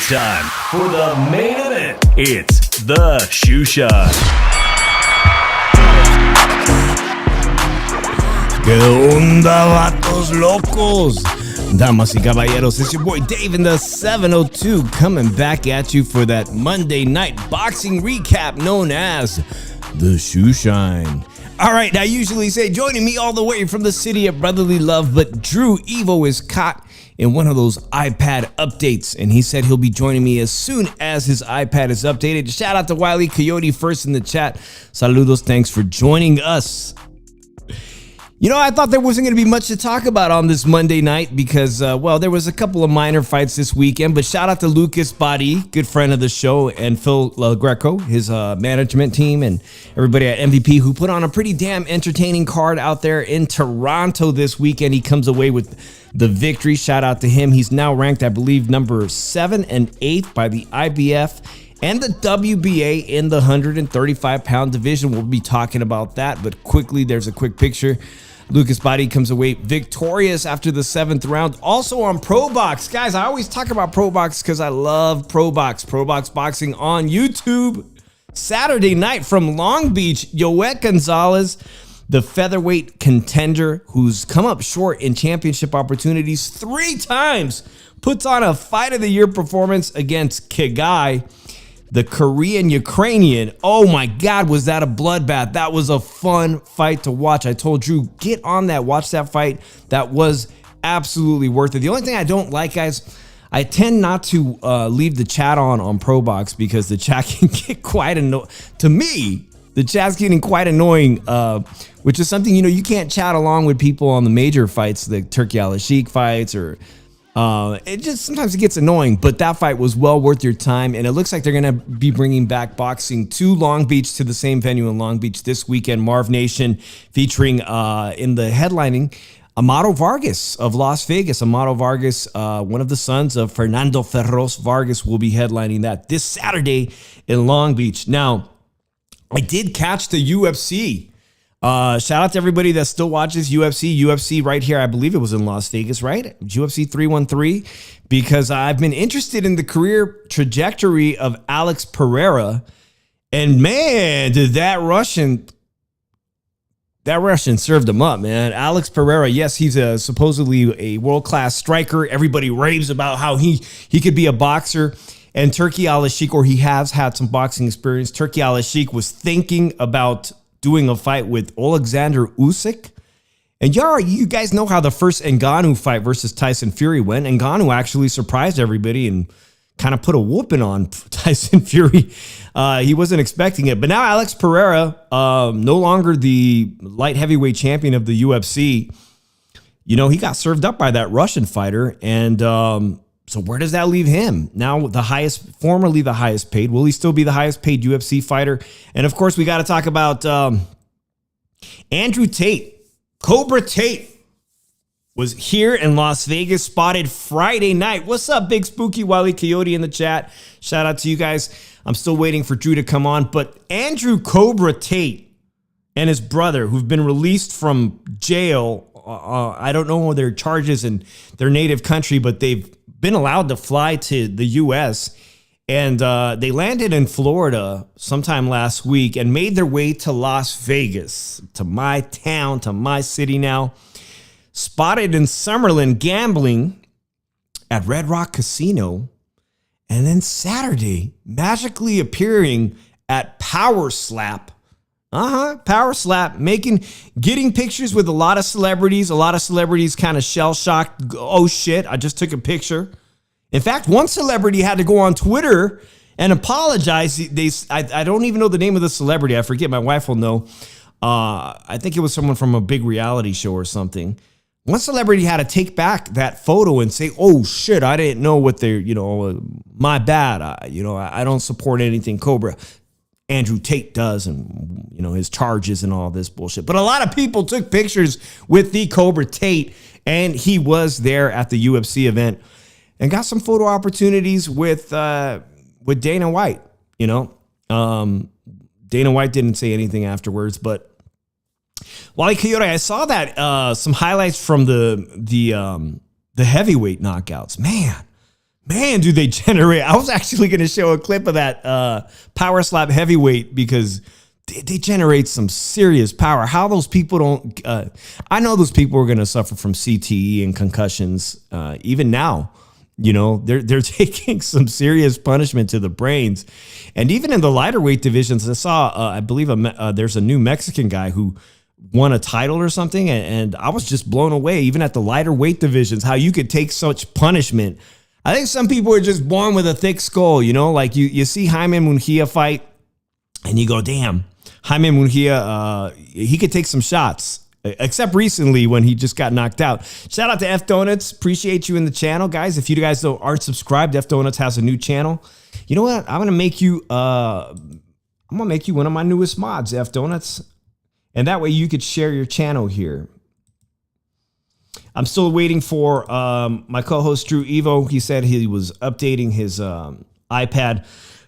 time for the main event. It's the Shoe Shine. ¿Qué onda, vatos locos? Damas y caballeros, it's your boy Dave in the 702 coming back at you for that Monday night boxing recap known as the Shoe Shine. All right, I usually say joining me all the way from the city of brotherly love, but Drew Evo is caught in one of those iPad updates, and he said he'll be joining me as soon as his iPad is updated. Shout out to Wiley Coyote first in the chat. Saludos, thanks for joining us. You know, I thought there wasn't going to be much to talk about on this Monday night because, well, there was a couple of minor fights this weekend, but shout out to Lucas Badi, good friend of the show, and Phil Greco, his management team, and everybody at MVP who put on a pretty damn entertaining card out there in Toronto this weekend. He comes away with the victory. Shout out to him. He's now ranked, I believe, number 7 and 8 by the IBF and the WBA in the 135-pound division. We'll be talking about that, but quickly, there's a quick picture. Lucas Badi comes away victorious after the 7th round. Also on Pro Box. Guys, I always talk about Pro Box because I love Pro Box. Pro Box Boxing on YouTube. Saturday night from Long Beach, Yoet Gonzalez, the featherweight contender who's come up short in championship opportunities 3 times, puts on a Fight of the Year performance against Kegai, the Korean-Ukrainian. Oh my God, was that a bloodbath? That was a fun fight to watch. I told Drew, get on that, watch that fight. That was absolutely worth it. The only thing I don't like, guys, I tend not to leave the chat on Pro Box because the chat can get quite annoying. To me, the chat's getting quite annoying, which is something, you know, you can't chat along with people on the major fights, the Turki Al-Sheikh fights, or it just sometimes it gets annoying, but that fight was well worth your time, and it looks like they're going to be bringing back boxing to Long Beach, to the same venue in Long Beach this weekend. Marv Nation featuring in the headlining Amado Vargas of Las Vegas. Amado Vargas, one of the sons of Fernando Ferros Vargas, will be headlining that this Saturday in Long Beach. Now, I did catch the UFC. Shout out to everybody that still watches UFC. UFC right here, I believe it was in Las Vegas, right? UFC 313, because I've been interested in the career trajectory of Alex Pereira. And man, did that Russian served him up, man. Alex Pereira, yes, he's supposedly a world-class striker. Everybody raves about how he could be a boxer. And Turki Al-Sheikh, or he has had some boxing experience. Turki Al-Sheikh was thinking about doing a fight with Alexander Usyk. And you guys know how the first Ngannou fight versus Tyson Fury went. Ngannou actually surprised everybody and kind of put a whooping on Tyson Fury. He wasn't expecting it. But now Alex Pereira, no longer the light heavyweight champion of the UFC, you know, he got served up by that Russian fighter. And so where does that leave him? Now formerly the highest paid. Will he still be the highest paid UFC fighter? And of course, we got to talk about Andrew Tate. Cobra Tate was here in Las Vegas, spotted Friday night. What's up, Big Spooky Wiley Coyote in the chat? Shout out to you guys. I'm still waiting for Drew to come on. But Andrew Cobra Tate and his brother, who've been released from jail, I don't know their charges in their native country, but they've been allowed to fly to the U.S., and they landed in Florida sometime last week and made their way to Las Vegas, to my town, to my city now. Spotted in Summerlin gambling at Red Rock Casino, and then Saturday magically appearing at Power Slap. Power Slap, getting pictures with a lot of celebrities. A lot of celebrities kind of shell-shocked. Oh, shit, I just took a picture. In fact, one celebrity had to go on Twitter and apologize. I don't even know the name of the celebrity. I forget. My wife will know. I think it was someone from a big reality show or something. One celebrity had to take back that photo and say, oh, shit, I didn't know what they're, my bad. I don't support anything Cobra. Andrew Tate does, and his charges and all this bullshit. But a lot of people took pictures with the Cobra Tate, and he was there at the UFC event and got some photo opportunities with Dana White. Dana White didn't say anything afterwards, but Wally Coyote, I saw that some highlights from the heavyweight knockouts. Man, Man, do they generate. I was actually going to show a clip of that power slap heavyweight because they generate some serious power. How those people don't, I know those people are going to suffer from CTE and concussions even now. They're taking some serious punishment to the brains. And even in the lighter weight divisions, I saw, I believe there's a new Mexican guy who won a title or something. And I was just blown away, even at the lighter weight divisions, how you could take such punishment. I think some people are just born with a thick skull, like you see Jaime Munguia fight and you go, damn, Jaime Munguia, he could take some shots, except recently when he just got knocked out. Shout out to F Donuts. Appreciate you in the channel, guys. If you guys aren't subscribed, F Donuts has a new channel. You know what? I'm going to make you one of my newest mods, F Donuts. And that way you could share your channel here. I'm still waiting for my co-host Drew Evo. He said he was updating his iPad.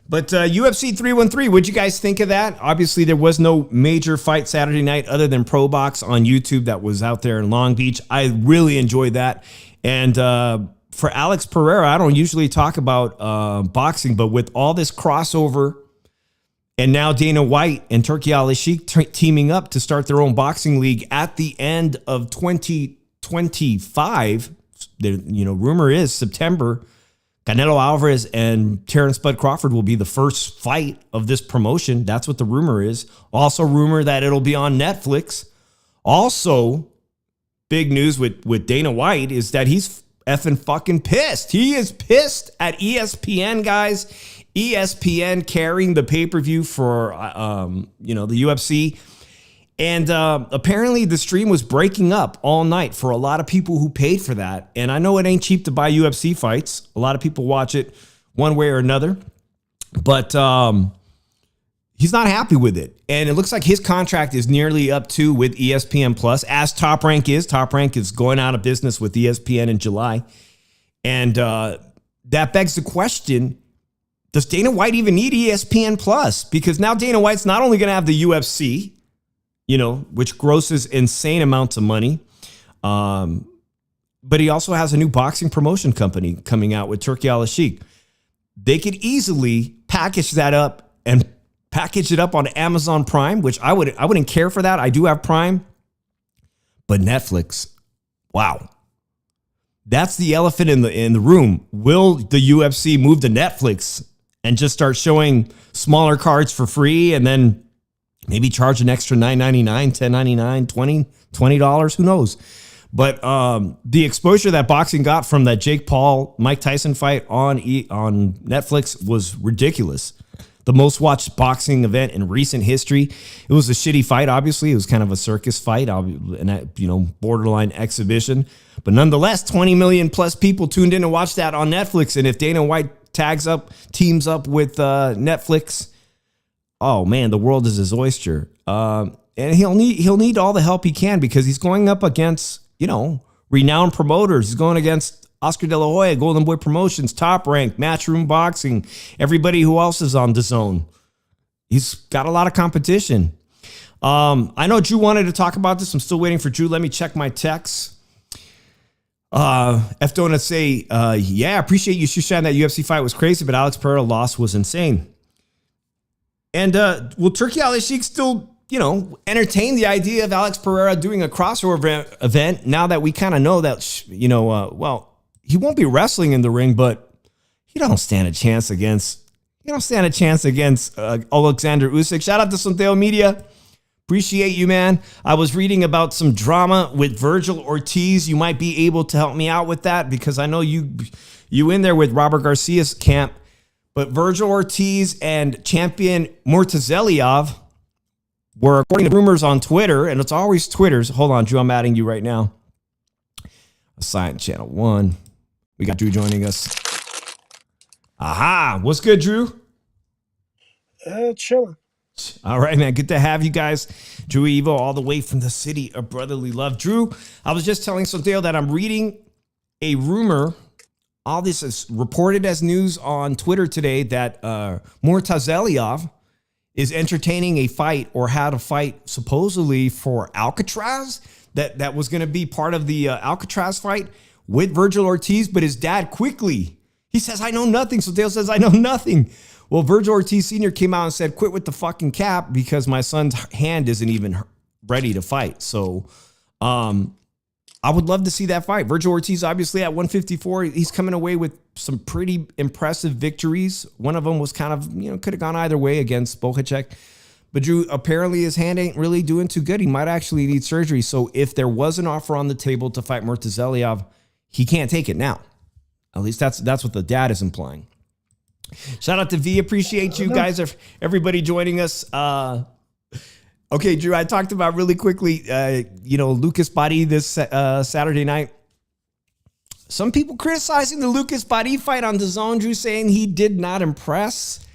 But UFC 313, what'd you guys think of that? Obviously, there was no major fight Saturday night other than Pro Box on YouTube that was out there in Long Beach. I really enjoyed that. And for Alex Pereira, I don't usually talk about boxing, but with all this crossover and now Dana White and Turki Al-Sheikh teaming up to start their own boxing league at the end of 2025, rumor is September, Canelo Alvarez and Terrence Bud Crawford will be the first fight of this promotion. That's what the rumor is. Also rumor that it'll be on Netflix. Also, big news with Dana White is that he's effing fucking pissed. He is pissed at ESPN, guys. ESPN carrying the pay-per-view for, the UFC. And apparently the stream was breaking up all night for a lot of people who paid for that. And I know it ain't cheap to buy UFC fights. A lot of people watch it one way or another. But he's not happy with it. And it looks like his contract is nearly up to with ESPN Plus, as Top Rank is. Top Rank is going out of business with ESPN in July. And that begs the question, does Dana White even need ESPN Plus? Because now Dana White's not only going to have the UFC, which grosses insane amounts of money. But he also has a new boxing promotion company coming out with Turki Al-Sheikh. They could easily package that up and package it up on Amazon Prime, which I wouldn't care for that. I do have Prime. But Netflix, wow. That's the elephant in the room. Will the UFC move to Netflix and just start showing smaller cards for free and then maybe charge an extra $9.99, $10.99, $20, who knows? But the exposure that boxing got from that Jake Paul-Mike Tyson fight on Netflix was ridiculous. The most watched boxing event in recent history. It was a shitty fight, obviously. It was kind of a circus fight, borderline exhibition. But nonetheless, 20 million plus people tuned in to watch that on Netflix. And if Dana White teams up with Netflix, oh man, the world is his oyster. And he'll need all the help he can because he's going up against, renowned promoters. He's going against Oscar De La Hoya, Golden Boy Promotions, Top Rank, Matchroom Boxing, everybody who else is on DAZN. He's got a lot of competition. I know Drew wanted to talk about this. I'm still waiting for Drew. Let me check my texts. F Donuts say, yeah, appreciate you shooting that UFC fight was crazy, but Alex Pereira loss was insane. And will Turki Al-Sheikh still, entertain the idea of Alex Pereira doing a crossover event now that we kind of know that, he won't be wrestling in the ring, but he don't stand a chance against Alexander Usyk. Shout out to Sondeo Media. Appreciate you, man. I was reading about some drama with Virgil Ortiz. You might be able to help me out with that because I know you in there with Robert Garcia's camp. But Virgil Ortiz and champion Murtazeliov were, according to rumors on Twitter, and it's always Twitter's. Hold on, Drew, I'm adding you right now. Assign channel 1. We got Drew joining us. Aha. What's good, Drew? Chilling. All right, man. Good to have you guys. Drew Evo, all the way from the city of brotherly love. Drew, I was just telling Sondeo that I'm reading a rumor. All this is reported as news on Twitter today that Murtazeliov is entertaining a fight or had a fight supposedly for Alcatraz that was going to be part of the Alcatraz fight with Virgil Ortiz. But his dad quickly, He says, I know nothing. So Dale says, I know nothing. Well, Virgil Ortiz Sr. came out and said, quit with the fucking cap because my son's hand isn't even ready to fight. So I would love to see that fight. Virgil Ortiz, obviously, at 154, he's coming away with some pretty impressive victories. One of them was kind of, could have gone either way against Bohacek. But Drew, apparently his hand ain't really doing too good. He might actually need surgery. So if there was an offer on the table to fight Murtazaliev, he can't take it now. At least that's what the dad is implying. Shout out to V. Appreciate you guys, everybody joining us. Okay, Drew, I talked about really quickly, Lucas Body this Saturday night. Some people criticizing the Lucas Body fight on DAZN, Drew, saying he did not impress.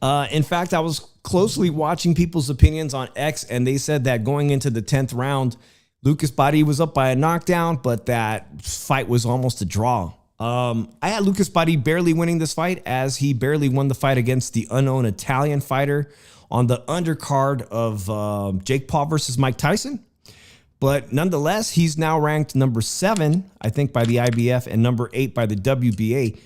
In fact, I was closely watching people's opinions on X, and they said that going into the 10th round, Lucas Body was up by a knockdown, but that fight was almost a draw. I had Lucas Body barely winning this fight, as he barely won the fight against the unknown Italian fighter on the undercard of Jake Paul versus Mike Tyson. But nonetheless, he's now ranked number 7, I think, by the IBF and number 8 by the WBA,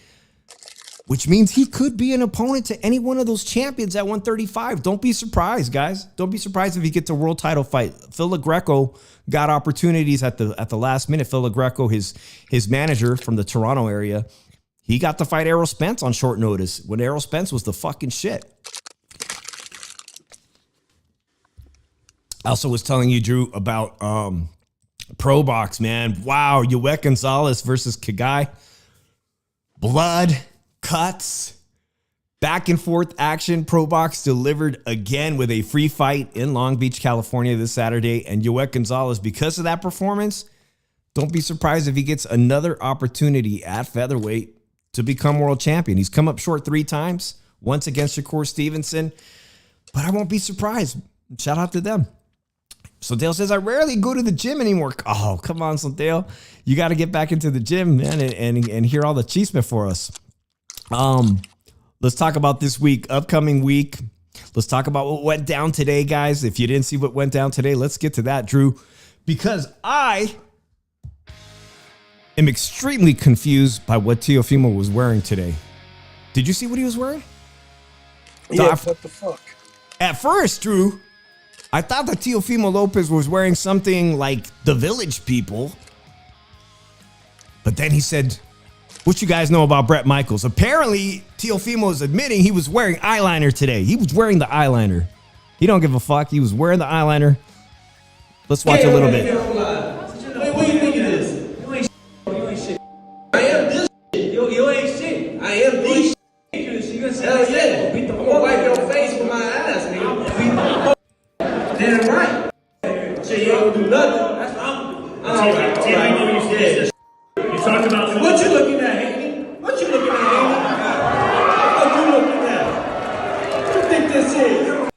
which means he could be an opponent to any one of those champions at 135. Don't be surprised, guys. Don't be surprised if he gets a world title fight. Phil LaGreco got opportunities at the last minute. Phil LaGreco, his manager from the Toronto area, he got to fight Errol Spence on short notice when Errol Spence was the fucking shit. I also was telling you, Drew, about Pro Box, man. Wow, Yoet Gonzalez versus Kagai. Blood, cuts, back and forth action. Pro Box delivered again with a free fight in Long Beach, California this Saturday. And Yoet Gonzalez, because of that performance, don't be surprised if he gets another opportunity at featherweight to become world champion. He's come up short 3 times, once against Shakur Stevenson, but I won't be surprised. Shout out to them. So Dale says, I rarely go to the gym anymore. Oh, come on, so Dale. You got to get back into the gym, man, and hear all the chisme for us. Let's talk about this week, upcoming week. Let's talk about what went down today, guys. If you didn't see what went down today, let's get to that, Drew, because I am extremely confused by what Teofimo was wearing today. Did you see what he was wearing? Yeah, what the fuck? At first, Drew, I thought that Teofimo Lopez was wearing something like the Village People. But then he said, what you guys know about Bret Michaels? Apparently, Teofimo is admitting he was wearing eyeliner today. He was wearing the eyeliner. He don't give a fuck. He was wearing the eyeliner. Let's watch a little bit. Wait, what do you think it is? You ain't shit. You ain't shit. I am this shit. You ain't shit. I am this shit. Hell yeah. I'm gonna wipe your face with my ass, nigga. Damn right. Shit, you don't do nothing. That's what I'm doing. You talked about what you looking at, Haney? What you looking at, Haney? What you looking at? What you think this is?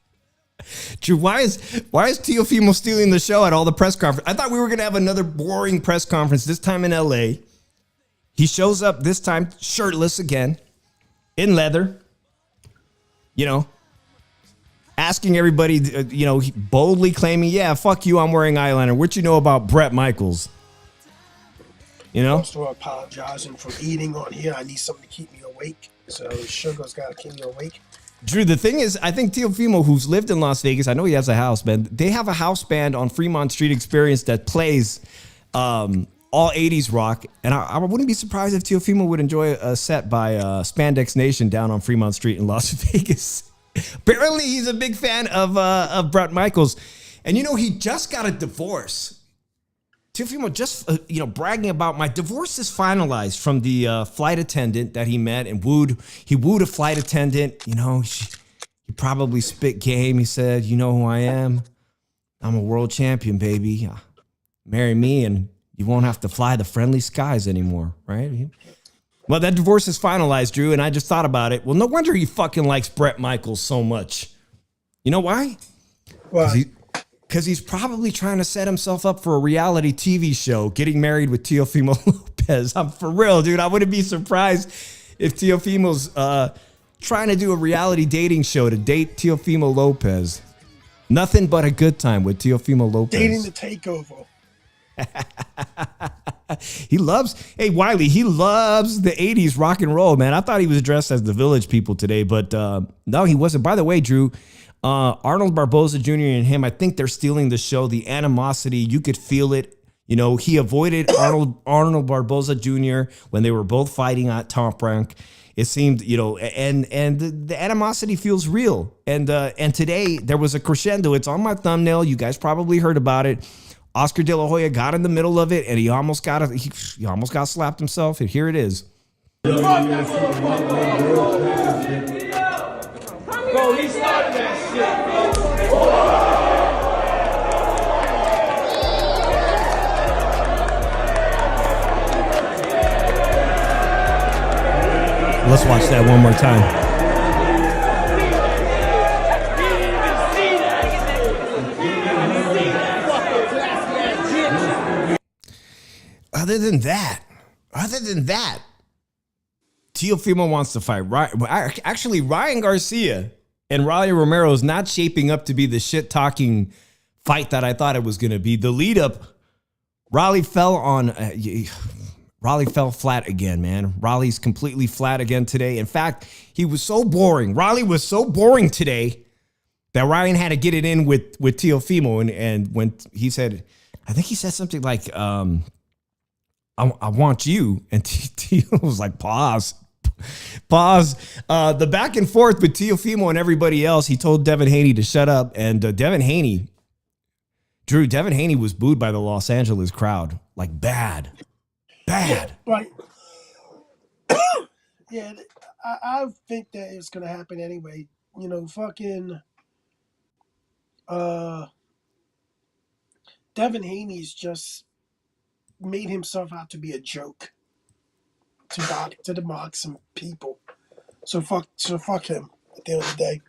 Drew, why is Teofimo stealing the show at all the press conference? I thought we were gonna have another boring press conference, this time in LA. He shows up this time shirtless again, in leather, asking everybody, boldly claiming, yeah, fuck you, I'm wearing eyeliner. What you know about Bret Michaels? Also apologizing for eating on here. I need something to keep me awake. So sugar's got to keep me awake. Drew, the thing is, I think Teofimo, who's lived in Las Vegas, I know he has a house band. They have a house band on Fremont Street Experience that plays all 80s rock. And I wouldn't be surprised if Teofimo would enjoy a set by Spandex Nation down on Fremont Street in Las Vegas. Apparently, he's a big fan of Bret Michaels. And, he just got a divorce. Teofimo just, bragging about, my divorce is finalized, from the flight attendant that he met and wooed. He wooed a flight attendant. He probably spit game. He said, you know who I am? I'm a world champion, baby. Marry me and you won't have to fly the friendly skies anymore, right? Well, that divorce is finalized, Drew, and I just thought about it. Well, no wonder he fucking likes Bret Michaels so much. You know why? Well, Because he's probably trying to set himself up for a reality TV show, getting married with Teofimo Lopez. I'm for real, dude. I wouldn't be surprised if Teofimo's trying to do a reality dating show to date Teofimo Lopez. Nothing but a good time with Teofimo Lopez. dating the takeover. He loves, hey, Wiley, he loves the 80s rock and roll, man. I thought he was dressed as the Village People today, but no, he wasn't. By the way, Drew, Arnold Barboza Jr. and him, I think they're stealing the show. The animosity, you could feel it. You know, he avoided Arnold Barboza Jr. when they were both fighting at Top Rank. It seemed, you know, and the animosity feels real. And today there was a crescendo. It's on my thumbnail. You guys probably heard about it. Oscar De La Hoya got in the middle of it, and he almost got slapped himself. And here it is. Bro, he started that shit, bro. Let's watch that one more time. Other than that, Teofimo wants to fight. Actually, Ryan Garcia and Romero is not shaping up to be the shit-talking fight that I thought it was going to be. The lead-up, Raleigh fell flat again, man. Raleigh's completely flat again today. In fact, he was so boring. Raleigh was so boring today that Ryan had to get it in with Teofimo. And when he said, I think he said something like, I want you. And Teo was like, pause. The back and forth with Teofimo and everybody else, he told Devin Haney to shut up. And Devin Haney was booed by the Los Angeles crowd. Like bad. Right. Yeah, I think that it's gonna happen anyway. You know, fucking Devin Haney's just made himself out to be a joke to the mock some people. So fuck him at the end of the day.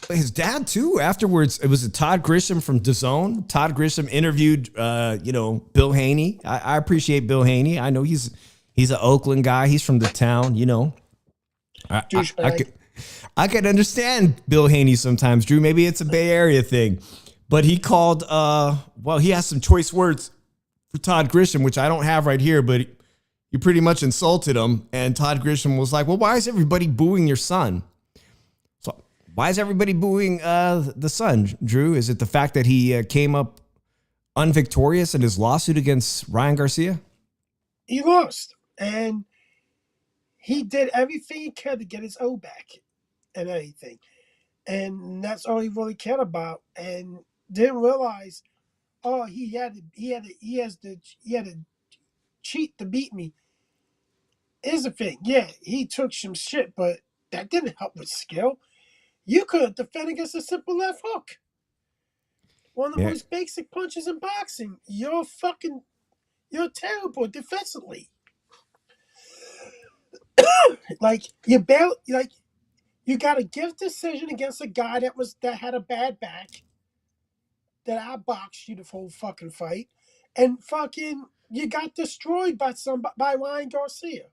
His dad too. Afterwards, it was a Todd Grisham from DAZN. Todd Grisham interviewed, Bill Haney. I appreciate Bill Haney. I know he's an Oakland guy. He's from the town. You know, I could understand Bill Haney sometimes. Drew, maybe it's a Bay Area thing, but he called. He has some choice words for Todd Grisham, which I don't have right here, but he pretty much insulted him. And Todd Grisham was like, "Well, why is everybody booing your son?" Why is everybody booing the son, Drew? Is it the fact that he came up unvictorious in his lawsuit against Ryan Garcia? He lost, and he did everything he could to get his O back and everything. And that's all he really cared about, and didn't realize, he had to cheat to beat me. Here's the thing, yeah, he took some shit, but that didn't help with skill. You could defend against a simple left hook. One of the most basic punches in boxing. You're terrible defensively. You got a gift decision against a guy that had a bad back. That I boxed you the whole fucking fight, and you got destroyed by Ryan Garcia.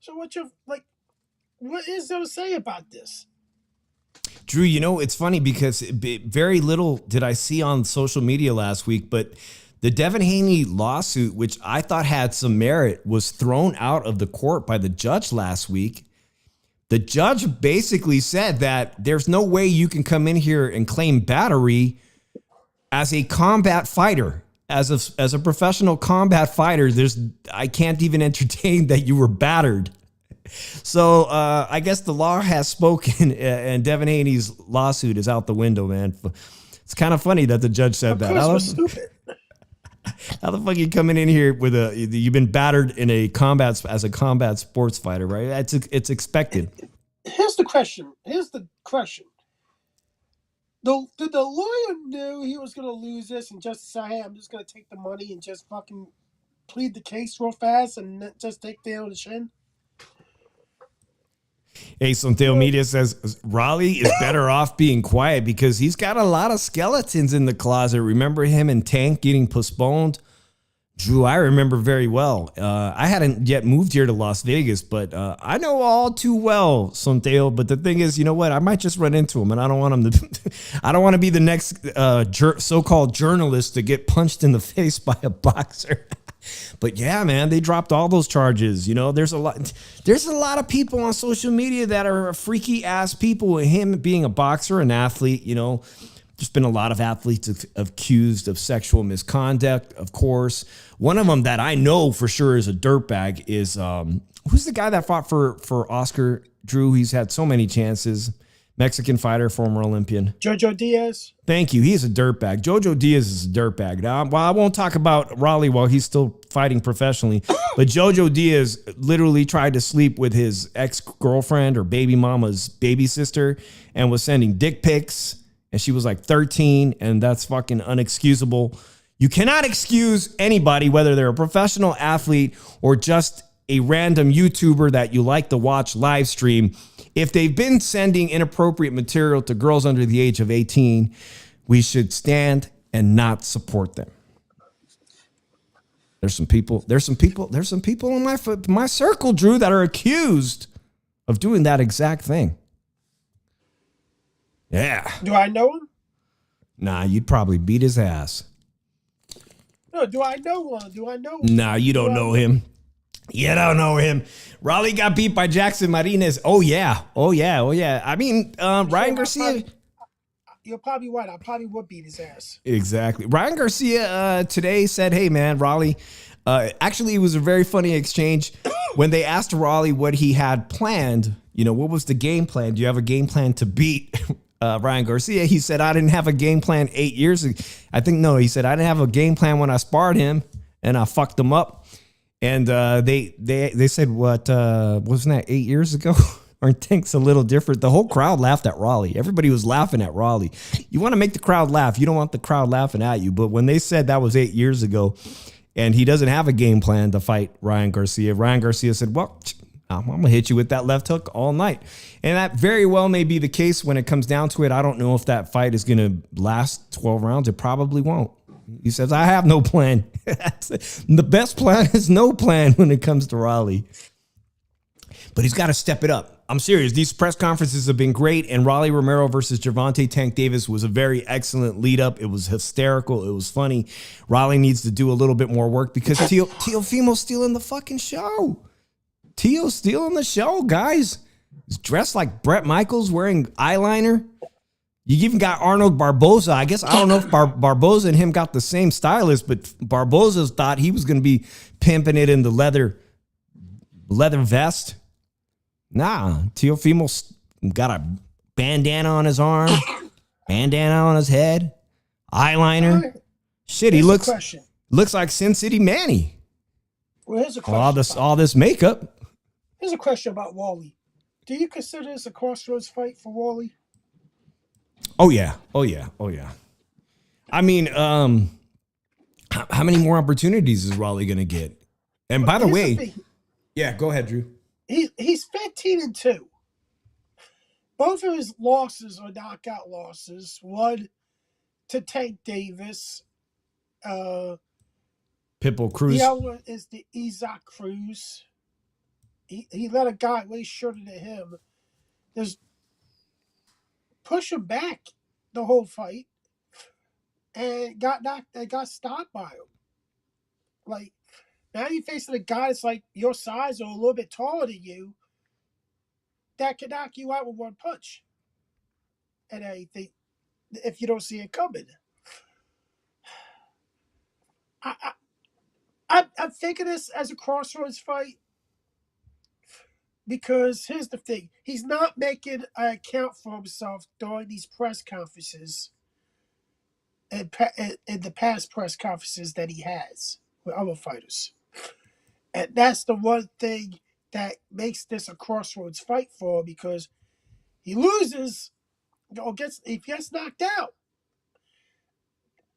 So what is there to say about this? Drew, it's funny because very little did I see on social media last week, but the Devin Haney lawsuit, which I thought had some merit, was thrown out of the court by the judge last week. The judge basically said that there's no way you can come in here and claim battery as a combat fighter. As a professional combat fighter, I can't even entertain that you were battered. So I guess the law has spoken, and Devin Haney's lawsuit is out the window, man. It's kind of funny that the judge said that. How the fuck you coming in here with you've been battered in a combat sports fighter, right? It's expected. Here's the question. Did the lawyer knew he was going to lose this and just say, hey, I'm just going to take the money and just fucking plead the case real fast and just take the on the chin? Hey, Santiago Media says Raleigh is better off being quiet because he's got a lot of skeletons in the closet. Remember him and Tank getting postponed? Drew, I remember very well. I hadn't yet moved here to Las Vegas, but I know all too well Santiago. But the thing is, you know what? I might just run into him, and I don't want him to. I don't want to be the next so-called journalist to get punched in the face by a boxer. But yeah, man, they dropped all those charges. You know, there's a lot of people on social media that are freaky ass people. With him being a boxer, an athlete, you know, there's been a lot of athletes accused of sexual misconduct. Of course, one of them that I know for sure is a dirtbag is who's the guy that fought for Oscar, Drew? He's had so many chances. Mexican fighter, former Olympian. Jojo Diaz. Thank you. He's a dirtbag. Jojo Diaz is a dirtbag. Now, well, I won't talk about Raleigh while he's still fighting professionally, but Jojo Diaz literally tried to sleep with his ex-girlfriend or baby mama's baby sister and was sending dick pics, and she was like 13, and that's fucking unexcusable. You cannot excuse anybody, whether they're a professional athlete or just a random YouTuber that you like to watch live stream. If they've been sending inappropriate material to girls under the age of 18, we should stand and not support them. There's some people in my circle, Drew, that are accused of doing that exact thing. Yeah. Do I know him? Nah, you'd probably beat his ass. No, do I know one? Do I know? Nah, you don't know him. You don't know him. Raleigh got beat by Jackson Martinez. Oh, yeah. I mean, Ryan Garcia. You're probably right. I probably would beat his ass. Exactly. Ryan Garcia today said, hey, man, Raleigh. Actually, it was a very funny exchange. When they asked Raleigh what he had planned, you know, what was the game plan? Do you have a game plan to beat Ryan Garcia? He said, I didn't have a game plan 8 years ago. He said, I didn't have a game plan when I sparred him and I fucked him up. And they said, what, wasn't that 8 years ago? Aren't things a little different? The whole crowd laughed at Raleigh. Everybody was laughing at Raleigh. You want to make the crowd laugh. You don't want the crowd laughing at you. But when they said that was 8 years ago and he doesn't have a game plan to fight Ryan Garcia said, well, I'm going to hit you with that left hook all night. And that very well may be the case when it comes down to it. I don't know if that fight is going to last 12 rounds. It probably won't. He says, I have no plan. The best plan is no plan when it comes to Raleigh. But he's got to step it up. I'm serious. These press conferences have been great. And Raleigh Romero versus Gervonta Tank Davis was a very excellent lead up. It was hysterical. It was funny. Raleigh needs to do a little bit more work because Teofimo's stealing the fucking show. Teo's stealing the show, guys. He's dressed like Bret Michaels wearing eyeliner. You even got Arnold Barboza. I guess I don't know if Barboza and him got the same stylist, but Barboza thought he was going to be pimping it in the leather vest. Nah, Teofimo got a bandana on his arm, bandana on his head, eyeliner. Shit, he looks like Sin City Manny. Well, here's a question. All this makeup. Here's a question about Wally. Do you consider this a Crossroads fight for Wally? Oh yeah. I mean, how many more opportunities is Raleigh gonna get? And by the way, yeah, go ahead, Drew. He's 15-2. Both of his losses are knockout losses. One to Tank Davis. Pitbull Cruz. The other one is the Isaac Cruz. He let a guy way shorter than him. There's push him back the whole fight and got stopped by him. Like, now you're facing a guy that's like your size or a little bit taller than you that can knock you out with one punch. And I think if you don't see it coming. I'm thinking this as a Crossroads fight because here's the thing. He's not making an account for himself during these press conferences and the past press conferences that he has with other fighters. And that's the one thing that makes this a Crossroads fight for him because he loses or he gets knocked out.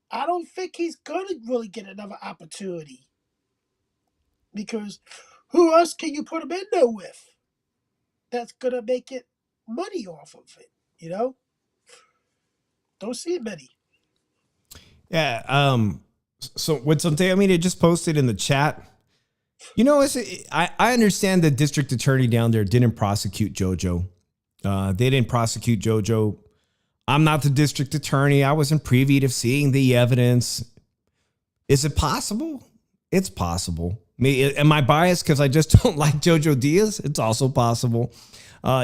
I don't think he's going to really get another opportunity because who else can you put him in there with that's going to make it money off of it, you know? Don't see it many. Yeah. So with something, I mean, it just posted in the chat. You know, I understand the district attorney down there didn't prosecute JoJo. They didn't prosecute JoJo. I'm not the district attorney. I wasn't privy to seeing the evidence. Is it possible? It's possible. Am I biased because I just don't like Jojo Diaz? It's also possible.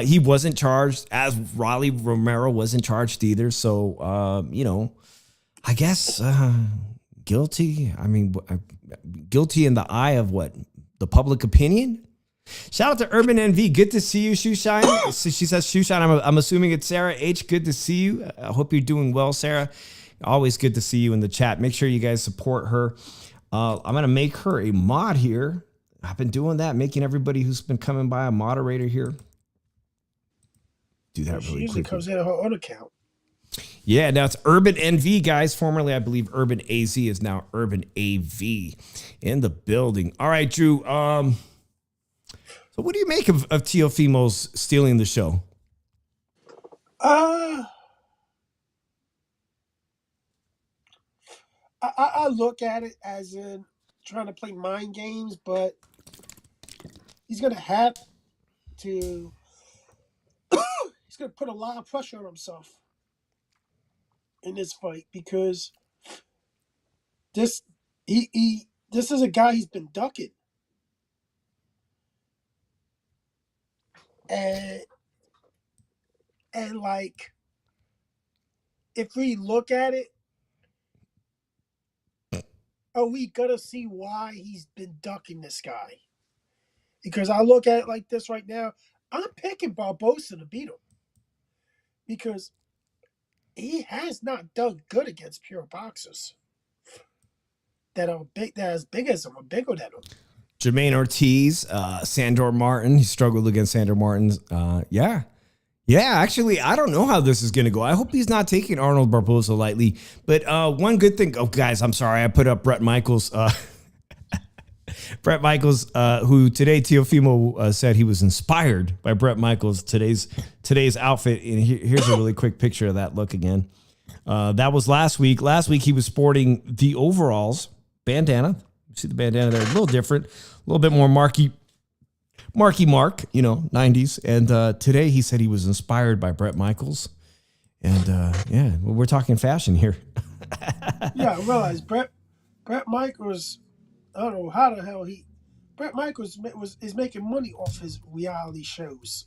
He wasn't charged, as Raleigh Romero wasn't charged either. So, I guess guilty. I mean, guilty in the eye of what? The public opinion? Shout out to Urban NV. Good to see you, Shoeshine. She says Shoeshine. I'm assuming it's Sarah H. Good to see you. I hope you're doing well, Sarah. Always good to see you in the chat. Make sure you guys support her. I'm going to make her a mod here. I've been doing that, making everybody who's been coming by a moderator here. Do that really quickly. She usually comes in on her own account. Yeah, now it's Urban NV, guys. Formerly, I believe Urban AZ is now Urban AV in the building. All right, Drew. So what do you make of Teofimo's stealing the show? I look at it as in trying to play mind games, but he's going to have to. He's going to put a lot of pressure on himself in this fight because this is a guy he's been ducking, and like if we look at it. Are we gonna see why he's been ducking this guy? Because I look at it like this right now. I'm picking Barboza to beat him because he has not done good against pure boxers that are big, that as big as him or bigger than him. Jermaine Ortiz, Sandor Martin. He struggled against Sandor Martin. Yeah, actually, I don't know how this is going to go. I hope he's not taking Arnold Barboza lightly. But one good thing, guys, I'm sorry. I put up Brett Michaels. Brett Michaels, who today Teofimo said he was inspired by Brett Michaels, today's outfit. And here's a really quick picture of that look again. That was last week. Last week, he was sporting the overalls, bandana. See the bandana there? A little different, a little bit more Marky Mark, 90s. And today he said he was inspired by Brett Michaels. And we're talking fashion here. Yeah, I realize Brett Michaels, I don't know how the hell Brett Michaels is making money off his reality shows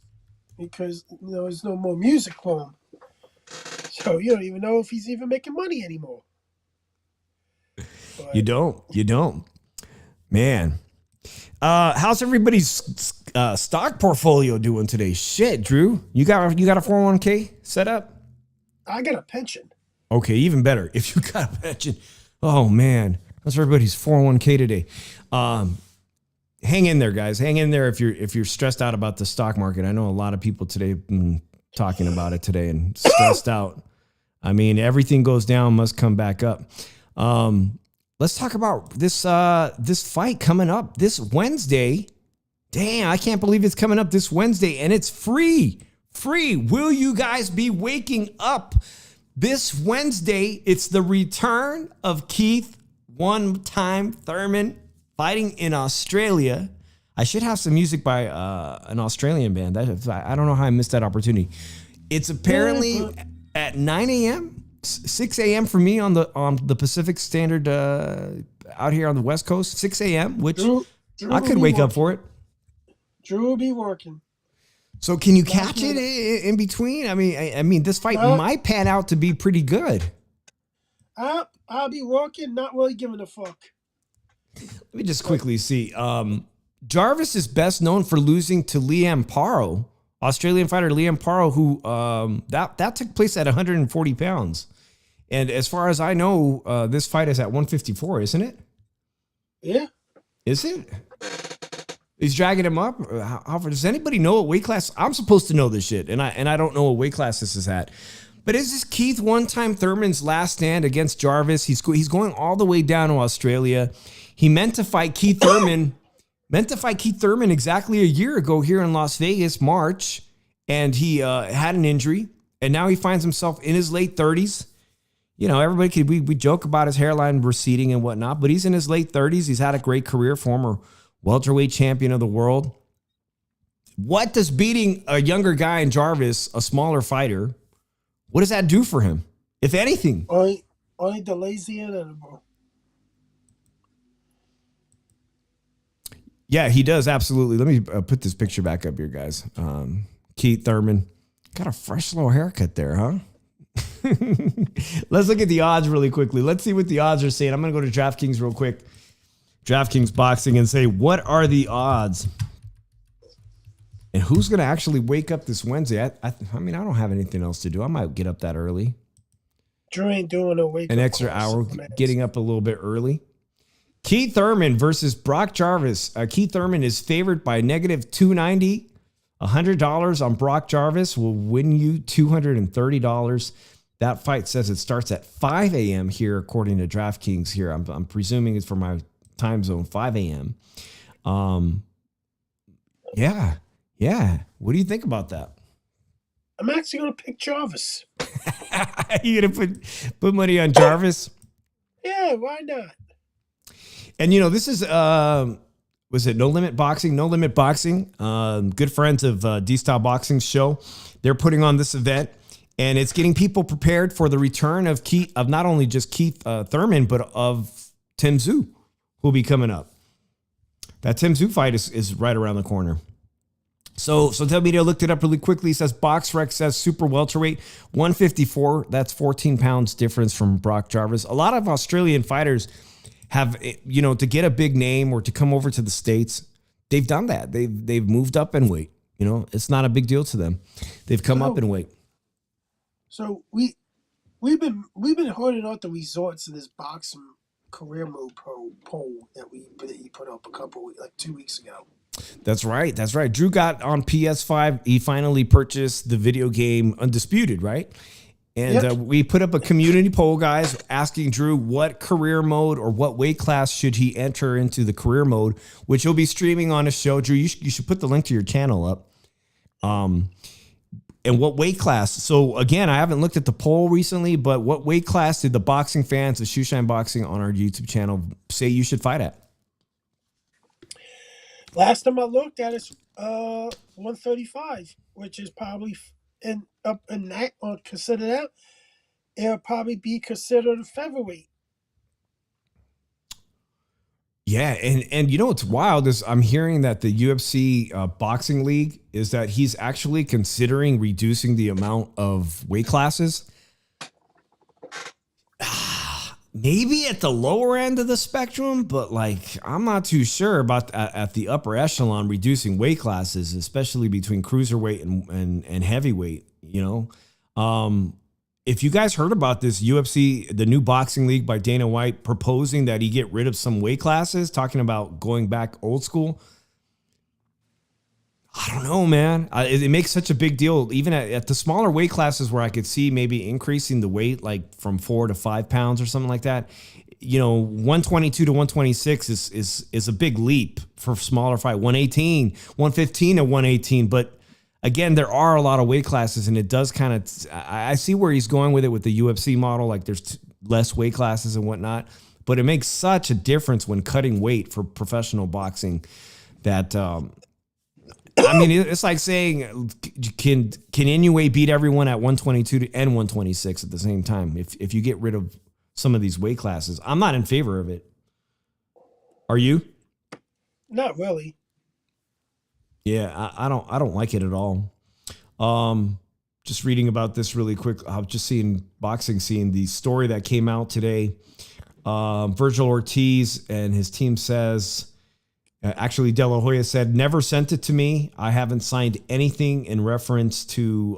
because there's no more music for him. So you don't even know if he's even making money anymore. But, you don't. Man. How's everybody's stock portfolio doing today? Shit, Drew, you got a 401k set up? I got a pension. Okay, even better. If you got a pension, oh man, that's everybody's 401k today. Hang in there, guys. Hang in there if you're stressed out about the stock market. I know a lot of people today have been talking about it today and stressed out. I mean, everything goes down, must come back up. Let's talk about this fight coming up this Wednesday. Damn, I can't believe it's coming up this Wednesday, and it's free. Free. Will you guys be waking up this Wednesday? It's the return of Keith one-time Thurman fighting in Australia. I should have some music by an Australian band. I don't know how I missed that opportunity. It's apparently at 9 a.m., 6 a.m. for me on the Pacific Standard out here on the West Coast, 6 a.m., which Drew I could wake up for it. Drew will be working. So can you catch it in between? I mean, this fight might pan out to be pretty good. I'll be working, not really giving a fuck. Let me just quickly see. Jarvis is best known for losing to Liam Paro, Australian fighter Liam Paro, who that took place at 140 pounds. And as far as I know, this fight is at 154, isn't it? Yeah. Is it? He's dragging him up. Does anybody know what weight class? I'm supposed to know this shit, and I don't know what weight class this is at. But is this Keith one-time Thurman's last stand against Jarvis? He's going all the way down to Australia. He meant to fight Keith Thurman. Exactly a year ago here in Las Vegas, March, and he had an injury, and now he finds himself in his late 30s. Everybody we joke about his hairline receding and whatnot, but he's in his late 30s. He's had a great career, former welterweight champion of the world. What does beating a younger guy in Jarvis, a smaller fighter, what does that do for him, if anything? Only delays the inevitable. Yeah, he does. Absolutely. Let me put this picture back up here, guys. Keith Thurman. Got a fresh little haircut there, huh? Let's look at the odds really quickly. Let's see what the odds are saying. I'm going to go to DraftKings real quick. DraftKings Boxing and say, what are the odds? And who's going to actually wake up this Wednesday? I mean, I don't have anything else to do. I might get up that early. Drew ain't doing a wake An extra hour, getting up a little bit early. Keith Thurman versus Brock Jarvis. Keith Thurman is favored by negative 290. $100 on Brock Jarvis will win you $230. That fight says it starts at 5 a.m. here, according to DraftKings here. I'm presuming it's for my time zone, 5 a.m. Yeah. What do you think about that? I'm actually going to pick Jarvis. You going to put money on Jarvis? Yeah, why not? And, you know, this is, was it No Limit Boxing? No Limit Boxing, good friends of D-Style Boxing's show. They're putting on this event, and it's getting people prepared for the return of not only just Keith Thurman, but of Tim Tszyu, who will be coming up. That Tim Tszyu fight is right around the corner. So Media looked it up really quickly. It says BoxRec says super welterweight, 154. That's 14 pounds difference from Brock Jarvis. A lot of Australian fighters have, you know, to get a big name or to come over to the States, they've done that. They've moved up in weight. You know, it's not a big deal to them. They've come up in weight. So we've been holding out the results of this boxing career mode poll that he put up 2 weeks ago. That's right. Drew got on PS5. He finally purchased the video game Undisputed, right? And we put up a community poll, guys, asking Drew what career mode or what weight class should he enter into the career mode, which he'll be streaming on his show. Drew, you should put the link to your channel up. And what weight class? So, again, I haven't looked at the poll recently, but what weight class did the boxing fans of Shoeshine Boxing on our YouTube channel say you should fight at? Last time I looked at it, 135, which is probably up in that, or consider that, it'll probably be considered a featherweight. Yeah, and you know what's wild is I'm hearing that the UFC boxing league is that he's actually considering reducing the amount of weight classes. Maybe at the lower end of the spectrum, but like I'm not too sure about at the upper echelon reducing weight classes, especially between cruiserweight and heavyweight. You know, if you guys heard about this UFC, the new boxing league by Dana White proposing that he get rid of some weight classes, talking about going back old school. I don't know, man. It makes such a big deal, even at the smaller weight classes where I could see maybe increasing the weight, like from 4 to 5 pounds or something like that. You know, 122 to 126 is a big leap for smaller fight. 118, 115 to 118. But again, there are a lot of weight classes, and it does kind of. I see where he's going with it with the UFC model. Like there's less weight classes and whatnot, but it makes such a difference when cutting weight for professional boxing that. I mean, it's like saying, can Inoue beat everyone at 122 and 126 at the same time? If you get rid of some of these weight classes, I'm not in favor of it. Are you? Not really. Yeah, I don't like it at all. Just reading about this really quick. I'm just seeing the story that came out today. Virgil Ortiz and his team says. Actually, De La Hoya said, never sent it to me. I haven't signed anything in reference to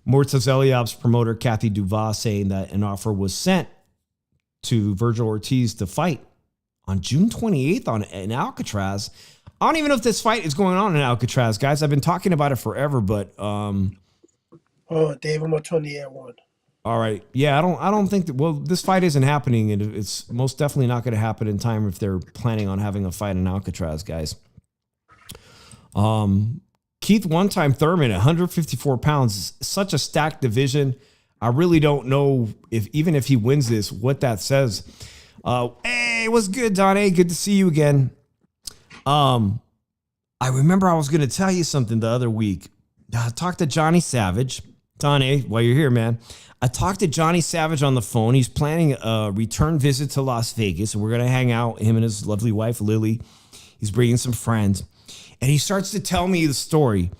Mortaz Eliab's promoter, Kathy Duval, saying that an offer was sent to Virgil Ortiz to fight on June 28th in Alcatraz. I don't even know if this fight is going on in Alcatraz, guys. I've been talking about it forever, but... David Motonia won. All right. Yeah, I don't think that, well, this fight isn't happening, and it's most definitely not going to happen in time if they're planning on having a fight in Alcatraz, guys. Keith one-time Thurman at 154 pounds, such a stacked division. I really don't know even if he wins this, what that says. Hey, what's good, Tate? Good to see you again. I remember I was going to tell you something the other week. I talked to Johnny Savage. Tate, while you're here, man. I talked to Johnny Savage on the phone. He's planning a return visit to Las Vegas, and we're going to hang out, him and his lovely wife, Lily, He's bringing some friends. And he starts to tell me the story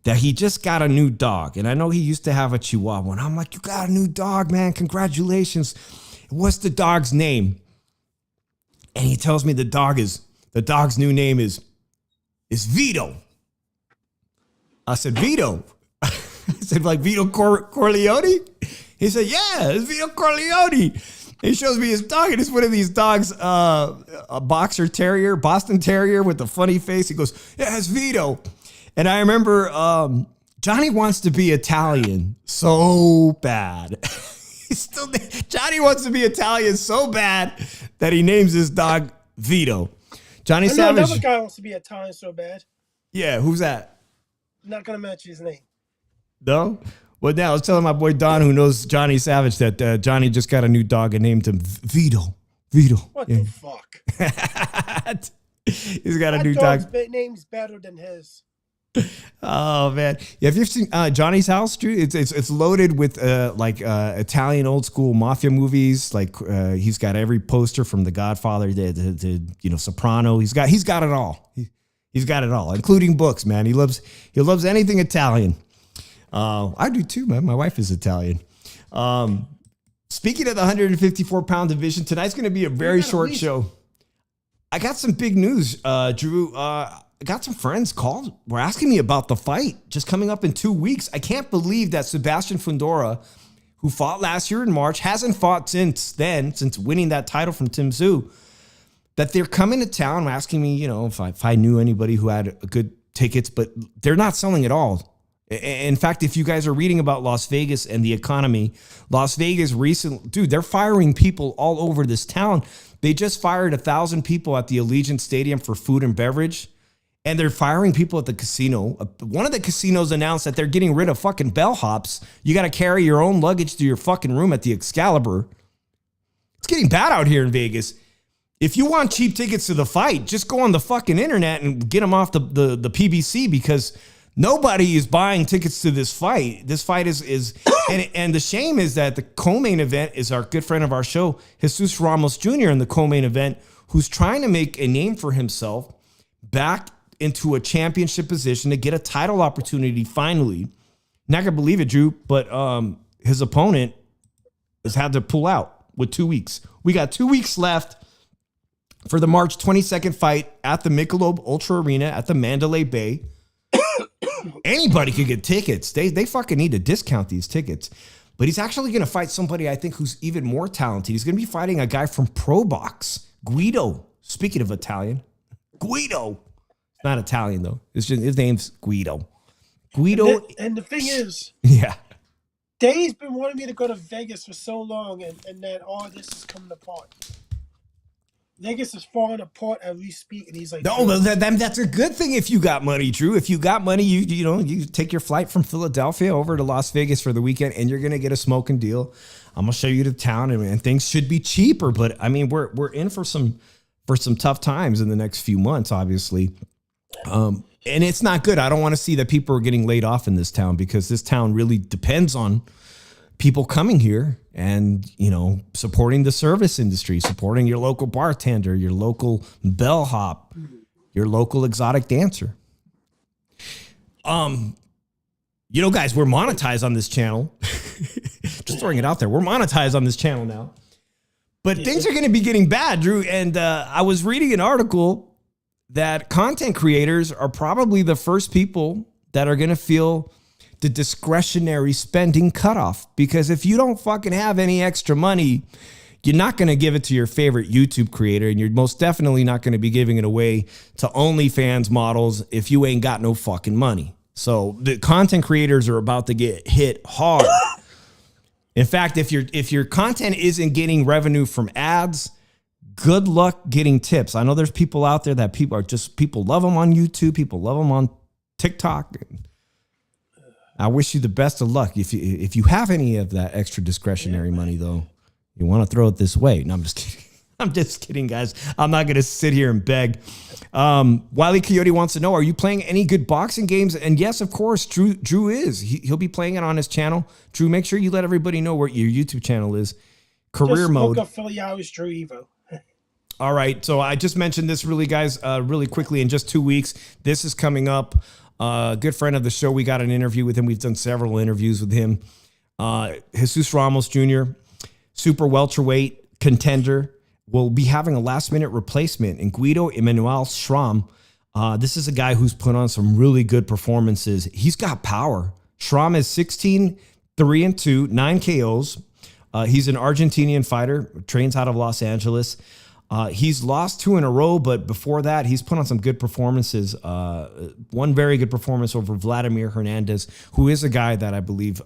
that he just got a new dog. And I know he used to have a Chihuahua. And I'm like, you got a new dog, man. Congratulations. What's the dog's name? And he tells me the dog's new name is Vito. I said, Vito? I said, like Vito Corleone? He said, yeah, it's Vito Corleone. He shows me his dog, and it's one of these dogs, a boxer terrier, Boston Terrier with a funny face. He goes, yeah, it's Vito. And I remember Johnny wants to be Italian so bad. Johnny wants to be Italian so bad that he names his dog Vito. Johnny Savage. Another guy wants to be Italian so bad. Yeah, who's that? Not going to mention his name. No? Well, now I was telling my boy Don, who knows Johnny Savage, that Johnny just got a new dog and named him Vito. Vito. What the fuck? He's got a new dog. That name's better than his. Oh man! Yeah, have you ever seen Johnny's house, Drew? It's loaded with Italian old school mafia movies. Like he's got every poster from The Godfather to Soprano. He's got it all. He's got it all, including books. Man, he loves anything Italian. I do too, man. My wife is Italian. Speaking of the 154-pound division, tonight's going to be a very short show. I got some big news, Drew. I got some friends called. Were asking me about the fight just coming up in 2 weeks. I can't believe that Sebastian Fundora, who fought last year in March, hasn't fought since winning that title from Tim Tszyu, that they're coming to town asking me, if I knew anybody who had good tickets, but they're not selling at all. In fact, if you guys are reading about Las Vegas and the economy, Las Vegas recently, they're firing people all over this town. They just fired 1,000 people at the Allegiant Stadium for food and beverage. And they're firing people at the casino. One of the casinos announced that they're getting rid of fucking bellhops. You got to carry your own luggage to your fucking room at the Excalibur. It's getting bad out here in Vegas. If you want cheap tickets to the fight, just go on the fucking internet and get them off the PBC, because nobody is buying tickets to this fight. This fight is and the shame is that the co-main event is our good friend of our show, Jesus Ramos Jr. in the co-main event, who's trying to make a name for himself back into a championship position to get a title opportunity finally. Not gonna believe it, Drew, but his opponent has had to pull out with 2 weeks. We got 2 weeks left for the March 22nd fight at the Michelob Ultra Arena at the Mandalay Bay. Anybody could get tickets. They fucking need to discount these tickets. But he's actually going to fight somebody I think who's even more talented. He's going to be fighting a guy from Pro Box, Guido. Speaking of Italian, Guido. Not Italian though. It's just, his name's Guido. Guido. And the thing is, yeah, Dave's been wanting me to go to Vegas for so long, and then all this is coming apart. Vegas is falling apart as we speak, and he's like, no, that's a good thing if you got money, Drew. If you got money, you take your flight from Philadelphia over to Las Vegas for the weekend, and you're gonna get a smoking deal. I'm gonna show you the town, and things should be cheaper. But I mean, we're in for some tough times in the next few months, obviously. And it's not good. I don't want to see that people are getting laid off in this town, because this town really depends on people coming here and, supporting the service industry, supporting your local bartender, your local bellhop, your local exotic dancer. Guys, we're monetized on this channel. Just throwing it out there. We're monetized on this channel now. But things are going to be getting bad, Drew. And I was reading an article that content creators are probably the first people that are going to feel the discretionary spending cutoff, because if you don't fucking have any extra money, you're not going to give it to your favorite YouTube creator, and you're most definitely not going to be giving it away to OnlyFans models if you ain't got no fucking money. So the content creators are about to get hit hard. In fact, if your content isn't getting revenue from ads, good luck getting tips. I know there's people out there that people love them on YouTube. People love them on TikTok. I wish you the best of luck. If you have any of that extra discretionary money, though, you want to throw it this way. No, I'm just kidding. I'm just kidding, guys. I'm not going to sit here and beg. Wiley Coyote wants to know, are you playing any good boxing games? And yes, of course, Drew is. He'll be playing it on his channel. Drew, make sure you let everybody know what your YouTube channel is. Career just mode. Look up Philly Hours Drew Evo. All right. So I just mentioned this really, guys, really quickly in just 2 weeks. This is coming up. Good friend of the show. We got an interview with him. We've done several interviews with him. Jesus Ramos Jr., super welterweight contender, will be having a last-minute replacement in Guido Emmanuel Schramm. This is a guy who's put on some really good performances. He's got power. Schramm is 16-3-2, 9 KOs. He's an Argentinian fighter, trains out of Los Angeles. He's lost 2 in a row, but before that, he's put on some good performances. One very good performance over Vladimir Hernandez, who is a guy that I believe,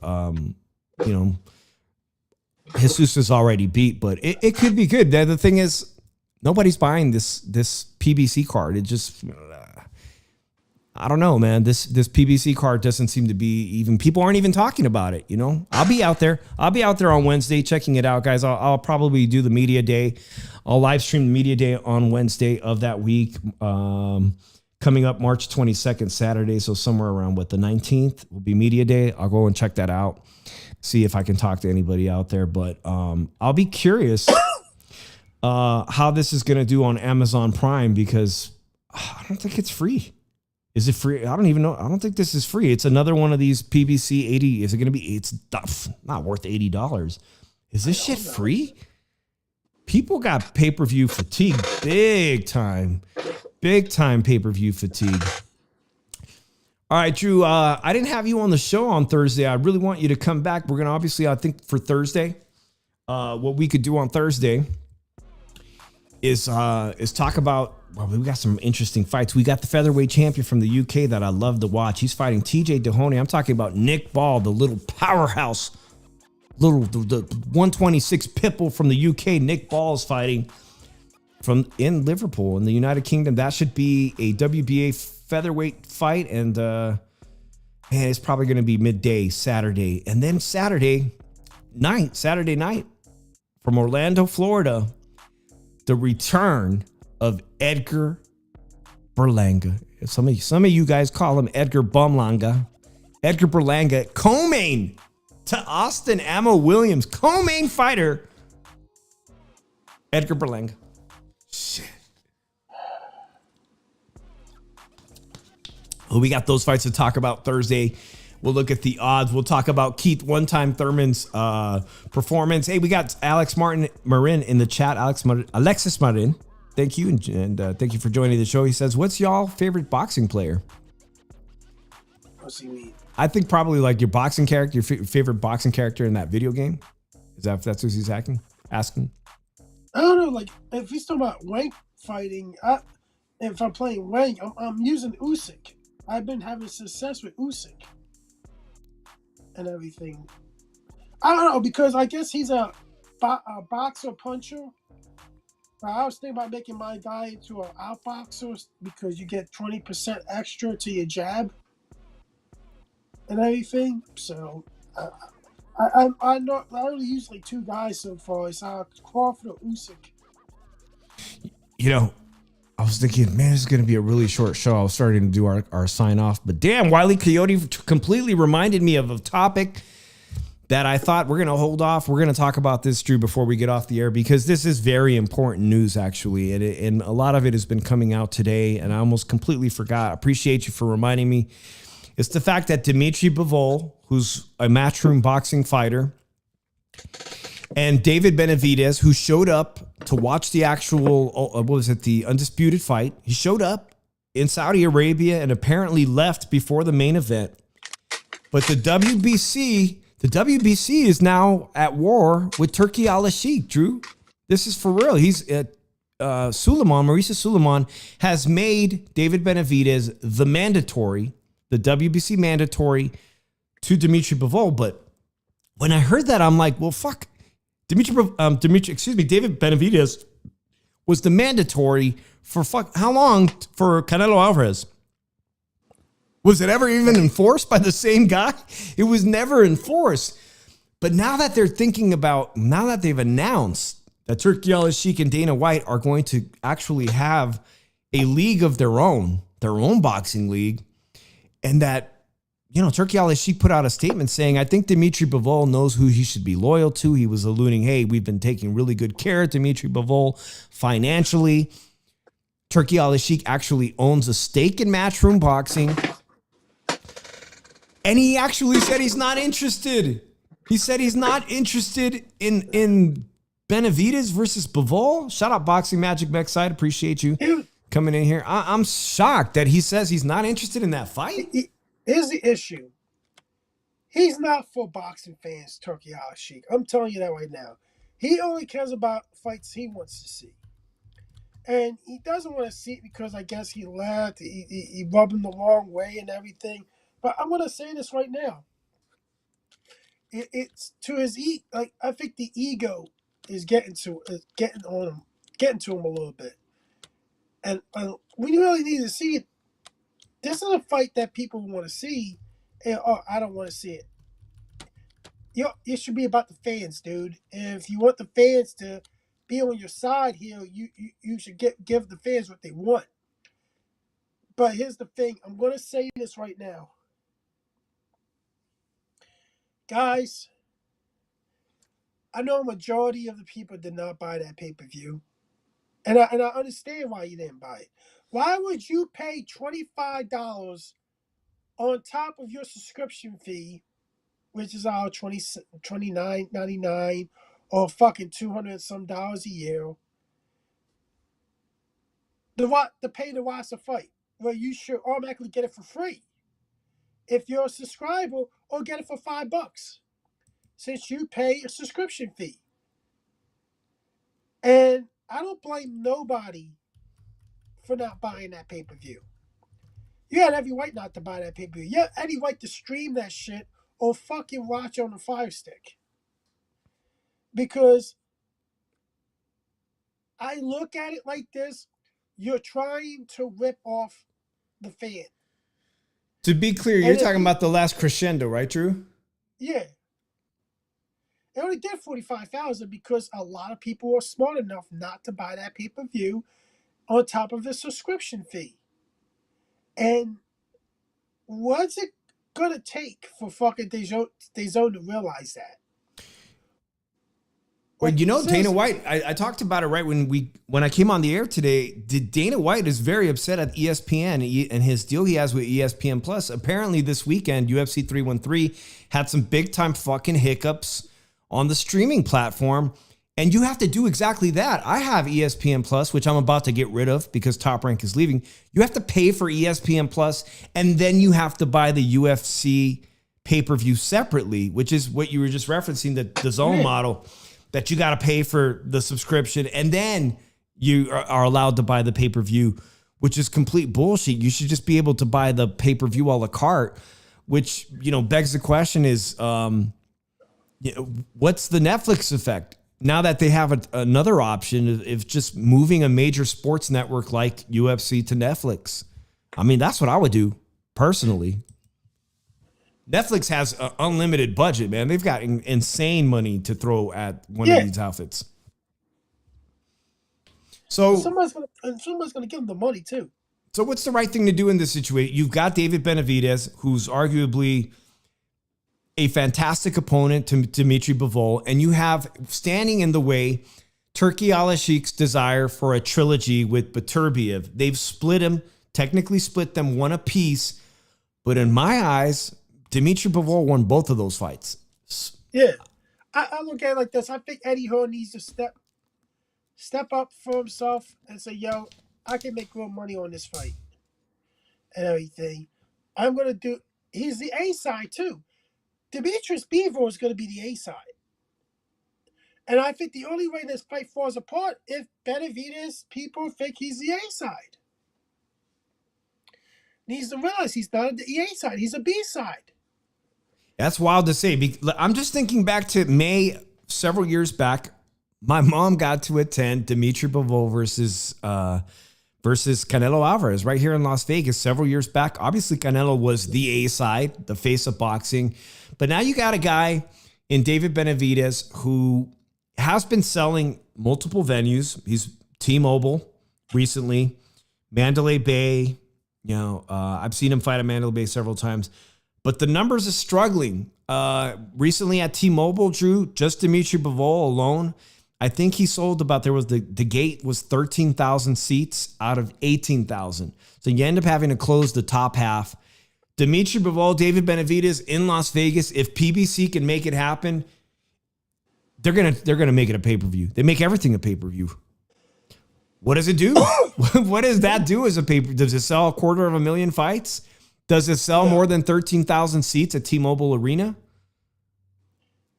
Jesus is already beat, but it could be good. The thing is, nobody's buying this PBC card. It just, I don't know, man. This PBC card doesn't seem to be even, people aren't even talking about it, I'll be out there. I'll be out there on Wednesday checking it out, guys. I'll probably do the media day. I'll live stream the media day on Wednesday of that week. Coming up March 22nd, Saturday. So somewhere around the 19th will be media day. I'll go and check that out. See if I can talk to anybody out there, but I'll be curious how this is going to do on Amazon Prime, because I don't think it's free. Is it free? I don't even know. I don't think this is free. It's another one of these PBC 80. Is it going to be? It's not worth $80. Is this shit free? People got pay-per-view fatigue, big time pay-per-view fatigue. All right, Drew, I didn't have you on the show on Thursday. I really want you to come back. We're going to obviously, I think for Thursday, what we could do on Thursday is talk about, well, we got some interesting fights. We got the featherweight champion from the UK that I love to watch. He's fighting TJ Dehoney. I'm talking about Nick Ball, the little powerhouse, the 126 pitbull from the UK. Nick Ball is fighting in Liverpool in the United Kingdom. That should be a WBA featherweight fight, and it's probably going to be midday Saturday. And then Saturday night from Orlando, Florida, the return of Edgar Berlanga. Some of you guys call him Edgar Bumlanga. Edgar Berlanga, co-main to Austin Ammo Williams, co-main fighter Edgar Berlanga. Shit. Well, we got those fights to talk about Thursday. We'll look at the odds. We'll talk about Keith one-time Thurman's performance. Hey, we got Alex Marin in the chat. Alexis Marin, thank you, and thank you for joining the show. He says, "What's y'all favorite boxing player?" I think probably like your boxing character, your favorite boxing character in that video game. Is that if that's what he's asking? I don't know. Like if he's talking about rank fighting, if I'm playing rank, I'm using Usyk. I've been having success with Usyk and everything. I don't know, because I guess he's a boxer puncher. I was thinking about making my guy into an outboxer because you get 20% extra to your jab and everything. So I only use like 2 guys so far. It's Crawford or Usyk. I was thinking, man, this is going to be a really short show. I was starting to do our sign off, but damn, Wile E. Coyote completely reminded me of a topic that I thought we're going to hold off. We're going to talk about this, Drew, before we get off the air, because this is very important news, actually. And a lot of it has been coming out today, and I almost completely forgot. I appreciate you for reminding me. It's the fact that Dimitri Bivol, who's a matchroom boxing fighter, and David Benavidez, who showed up to watch the actual, the undisputed fight. He showed up in Saudi Arabia and apparently left before the main event. But the WBC is now at war with Turki Al-Sheikh, Drew. This is for real. Mauricio Suleiman has made David Benavidez the WBC mandatory to Dimitri Bivol. But when I heard that, I'm like, well, fuck. David Benavidez was the mandatory for how long for Canelo Alvarez? Was it ever even enforced by the same guy? It was never enforced. But now that they've announced that Turki Al-Sheikh and Dana White are going to actually have a league of their own boxing league, and that Turki Al-Sheikh put out a statement saying, I think Dimitri Bivol knows who he should be loyal to. He was alluding, hey, we've been taking really good care of Dimitri Bivol financially. Turki Al-Sheikh actually owns a stake in Matchroom Boxing. And he actually said he's not interested. He said he's not interested in Benavidez versus Bivol. Shout out Boxing Magic Backside. Appreciate you coming in here. I'm shocked that he says he's not interested in that fight. Here's the issue. He's not for boxing fans, Turki Al-Sheikh. I'm telling you that right now. He only cares about fights he wants to see. And he doesn't want to see it because I guess he left. He rubbed him the wrong way and everything. But I'm going to say this right now. It's to his like I think the ego is getting to him a little bit. And we really need to see it. This is a fight that people want to see, and I don't want to see it. It should be about the fans, dude. And if you want the fans to be on your side here, you should give the fans what they want. But here's the thing. I'm going to say this right now. Guys, I know a majority of the people did not buy that pay-per-view. And I understand why you didn't buy it. Why would you pay $25 on top of your subscription fee, which is our $29.99 or fucking $200 and some dollars a year, to pay to watch a fight? Well, you should automatically get it for free if you're a subscriber, or get it for $5 since you pay a subscription fee. And I don't blame nobody for not buying that pay-per-view. You had every right not to buy that pay-per-view. You had any right to stream that shit or fucking watch on the Fire Stick. Because I look at it like this. You're trying to rip off the fan. To be clear, you're talking about the last crescendo, right, Drew? Yeah. It only did 45,000 because a lot of people are smart enough not to buy that pay-per-view on top of the subscription fee. And what's it gonna take for fucking DAZN to realize that? Well, Dana White, I talked about it right when I came on the air today. Dana White is very upset at ESPN and his deal he has with ESPN Plus. Apparently this weekend, UFC 313 had some big time fucking hiccups on the streaming platform. And you have to do exactly that. I have ESPN Plus, which I'm about to get rid of because Top Rank is leaving. You have to pay for ESPN Plus, and then you have to buy the UFC pay-per-view separately, which is what you were just referencing, the zone model, that you got to pay for the subscription, and then you are allowed to buy the pay-per-view, which is complete bullshit. You should just be able to buy the pay-per-view a la carte, which, begs the question is, what's the Netflix effect? Now that they have another option of just moving a major sports network like UFC to Netflix. I mean, that's what I would do personally. Netflix has an unlimited budget, man. They've got insane money to throw at one of these outfits. So someone's gonna give them the money too. So what's the right thing to do in this situation? You've got David Benavidez, who's arguably a fantastic opponent to Dimitri Bivol, and you have standing in the way Turki Al-Sheikh's desire for a trilogy with Beterbiev. They've technically split them one apiece, but in my eyes, Dimitri Bivol won both of those fights. Yeah, I look at it like this. I think Eddie Hearn needs to step up for himself and say, "Yo, I can make real money on this fight and everything. I'm gonna do." He's the A side too. Demetrius Bivol is going to be the A side. And I think the only way this fight falls apart if Benavidez people think he's the A side. Needs to realize he's not the A side. He's a B side. That's wild to say. I'm just thinking back to May several years back. My mom got to attend Dimitri Bivol versus Canelo Alvarez right here in Las Vegas several years back. Obviously, Canelo was the A side, the face of boxing. But now you got a guy in David Benavidez who has been selling multiple venues. He's T-Mobile recently, Mandalay Bay. I've seen him fight at Mandalay Bay several times. But the numbers are struggling. Recently at T-Mobile, Drew, just Dimitri Bivol alone, I think he sold about, the gate was 13,000 seats out of 18,000. So you end up having to close the top half. Dimitri Bivol, David Benavidez in Las Vegas. If PBC can make it happen, they're gonna make it a pay-per-view. They make everything a pay-per-view. What does it do? What does that do as a pay-per-view? Does it sell 250,000 fights? Does it sell more than 13,000 seats at T-Mobile Arena?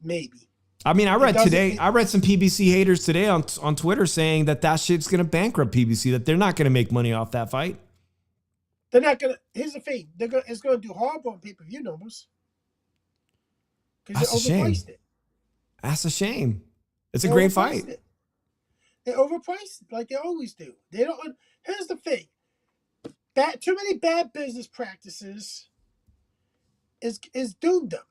Maybe. I mean, I read some PBC haters today on Twitter saying that shit's going to bankrupt PBC, that they're not going to make money off that fight. They're not going to. Here's the thing. It's going to do horrible on pay-per-view numbers. Because they overpriced it. That's a shame. It's a great fight. They overpriced it like they always do. They don't. Here's the thing. Too many bad business practices is doomed them.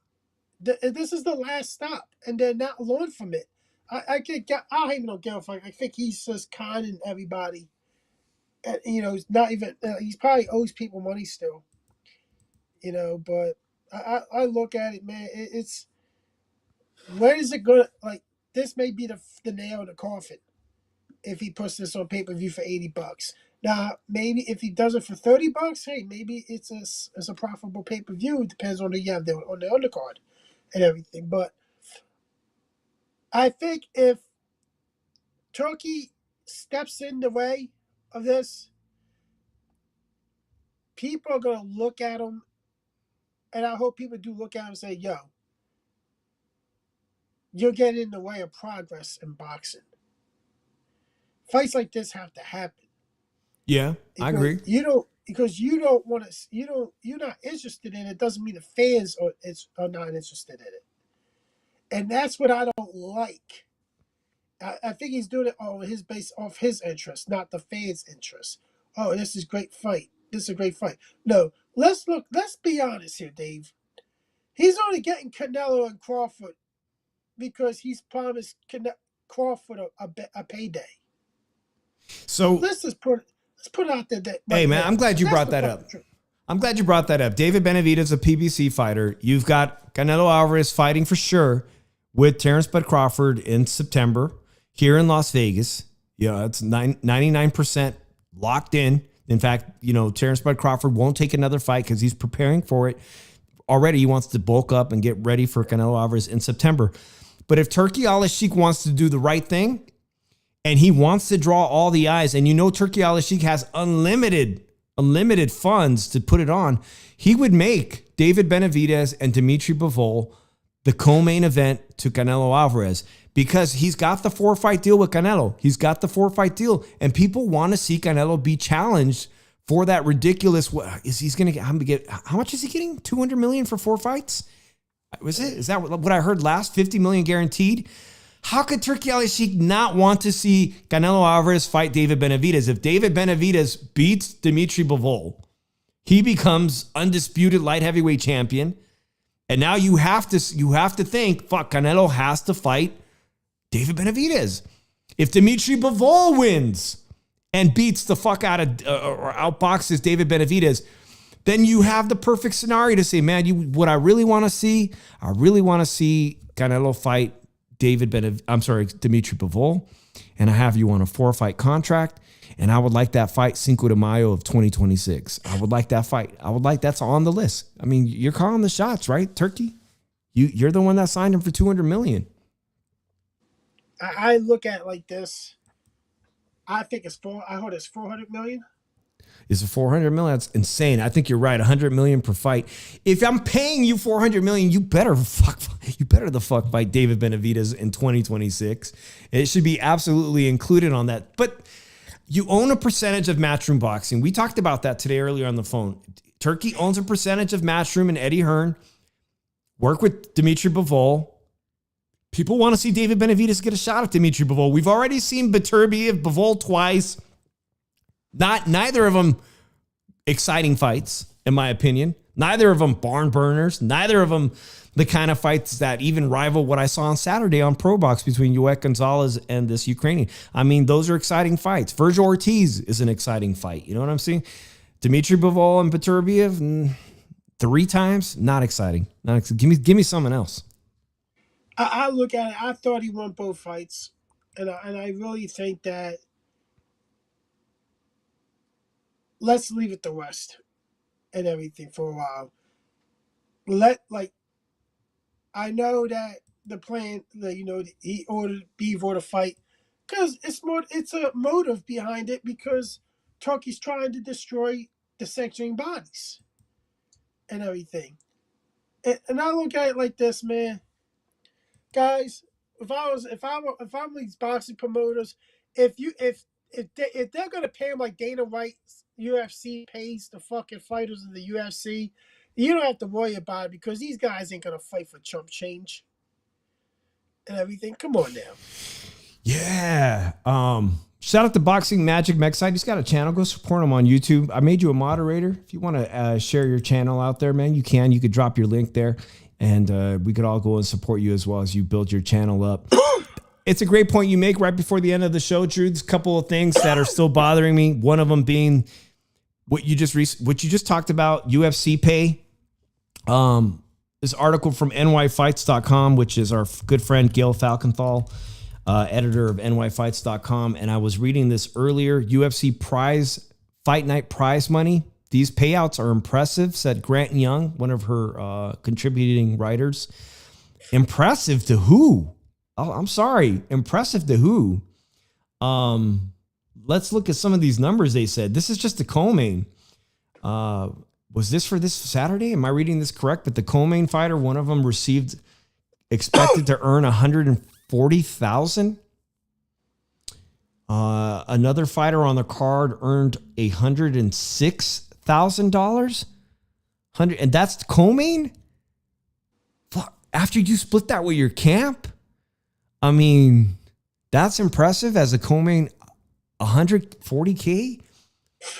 This is the last stop, and they're not learned from it. I don't even know Gelfand. I think he's just conning everybody. And, he's not even. He's probably owes people money still. But I look at it, man. It's when is it gonna like? This may be the nail in the coffin if he puts this on pay-per-view for $80. Now, maybe if he does it for $30, hey, maybe it's a profitable pay-per-view. It depends on you have on the undercard and everything. But I think if Turkey steps in the way of this, people are going to look at him, and I hope people do look at him and say, yo, you're getting in the way of progress in boxing. Fights like this have to happen. Yeah, I agree. Because you don't want to. You're not interested in it. Doesn't mean the fans are not interested in it, and that's what I don't like. I think he's doing it off his interest, not the fans' interest. Oh, this is a great fight. This is a great fight. No, let's be honest here, Dave. He's only getting Canelo and Crawford because he's promised Crawford a payday. So let's put it out there. Hey, man, I'm glad you brought that up. David Benavidez, a PBC fighter. You've got Canelo Alvarez fighting for sure with Terrence Bud Crawford in September here in Las Vegas. Yeah, it's 99% locked in. In fact, Terrence Bud Crawford won't take another fight because he's preparing for it. Already, he wants to bulk up and get ready for Canelo Alvarez in September. But if Turki Al-Sheikh wants to do the right thing, and he wants to draw all the eyes, and Turki Al-Sheikh has unlimited funds to put it on, he would make David Benavidez and Dimitri Bivol the co-main event to Canelo Alvarez because he's got the 4-fight deal with Canelo. He's got the 4-fight deal, and people want to see Canelo be challenged for that ridiculous. Is going to get? How much is he getting? $200 million for 4 fights? Is that what I heard last? $50 million guaranteed. How could Turki Al-Sheikh not want to see Canelo Alvarez fight David Benavidez? If David Benavidez beats Dimitri Bivol, he becomes undisputed light heavyweight champion. And now you have to think, fuck, Canelo has to fight David Benavidez. If Dimitri Bivol wins and beats the fuck out of or outboxes David Benavidez, then you have the perfect scenario to say, man, what I really want to see Canelo fight Dimitri Bivol, and I have you on a 4-fight contract, and I would like that fight Cinco de Mayo of 2026. I would like that fight. That's on the list. I mean, you're calling the shots, right, Turkey? You're the one that signed him for $200 million. I look at it like this. I think I heard it's $400 million. Is it $400 million? That's insane. I think you're right. $100 million per fight. If I'm paying you $400 million, you better the fuck fight David Benavidez in 2026. It should be absolutely included on that. But you own a percentage of Matchroom Boxing. We talked about that today earlier on the phone. Turkey owns a percentage of Matchroom and Eddie Hearn. Work with Dimitri Bivol. People want to see David Benavidez get a shot at Dimitri Bivol. We've already seen Bivol twice. Neither of them exciting fights, in my opinion. Neither of them barn burners. Neither of them the kind of fights that even rival what I saw on Saturday on Pro Box between Joet Gonzalez and this Ukrainian. I mean, those are exciting fights. Virgil Ortiz is an exciting fight. You know what I'm saying? Dimitri Bivol and Beterbiev, 3 times, not exciting. Give me something else. I look at it. I thought he won both fights, and I really think that let's leave it to West and everything for a while. I know that the plan, he ordered Bivol to fight because it's a motive behind it because Turkey's trying to destroy the sanctioning bodies and everything. And I look at it like this, man. Guys, if I'm these boxing promoters, if they're gonna pay them like Dana White's UFC pays the fucking fighters in the UFC, you don't have to worry about it because these guys ain't gonna fight for chump change and everything. Come on now. Yeah. Shout out to Boxing Magic Mexide. He's got a channel. Go support him on YouTube. I made you a moderator. If you want to share your channel out there, man, you can. You could drop your link there, and we could all go and support you as well as you build your channel up. It's a great point you make right before the end of the show, Drew. There's a couple of things that are still bothering me. One of them being what you just talked about, UFC pay. This article from nyfights.com, which is our good friend Gail Falkenthal, editor of nyfights.com. And I was reading this earlier. UFC fight night prize money. These payouts are impressive, said Grant Young, one of her contributing writers. Impressive to who? Oh, I'm sorry. Impressive to who? Let's look at some of these numbers they said. This is just the co-main. Was this for this Saturday? Am I reading this correct? But the co-main fighter, one of them expected to earn $140,000. Another fighter on the card earned $106,000. And that's the co-main? After you split that with your camp? I mean, that's impressive as a co-main, $140K.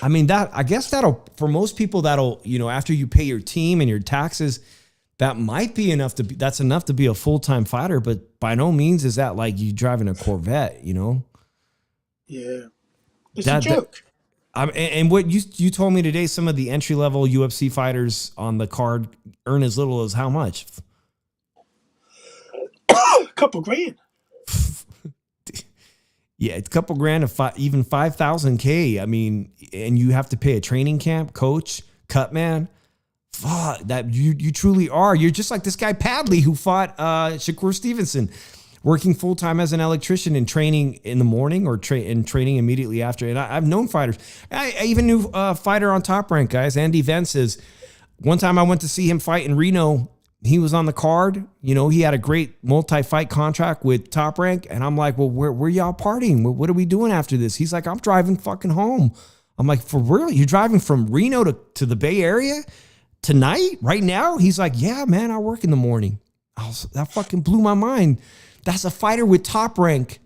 I mean, I guess that'll, for most people, that'll, after you pay your team and your taxes, that might be enough that's enough to be a full-time fighter, but by no means is that like you driving a Corvette, Yeah. It's a joke. And what you told me today, some of the entry-level UFC fighters on the card earn as little as how much? A couple grand. Yeah, it's a couple grand to even 5,000K. I mean, and you have to pay a training camp, coach, cut man. Fuck, that you truly are. You're just like this guy Padley who fought Shakur Stevenson, working full time as an electrician and training in the morning or training immediately after. And I've known fighters. I even knew a fighter on Top Rank, guys. Andy Vences. One time I went to see him fight in Reno. He was on the card. He had a great multi-fight contract with Top Rank. And I'm like, well, where y'all partying? What are we doing after this? He's like, I'm driving fucking home. I'm like, for real? You're driving from Reno to the Bay Area tonight? Right now? He's like, yeah, man, I work in the morning. That fucking blew my mind. That's a fighter with Top Rank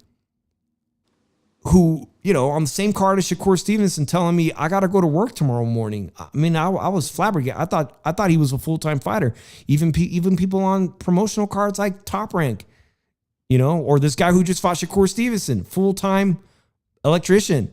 who, on the same card as Shakur Stevenson telling me I got to go to work tomorrow morning. I mean, I was flabbergasted. I thought he was a full-time fighter. Even people on promotional cards like Top Rank, or this guy who just fought Shakur Stevenson, full-time electrician.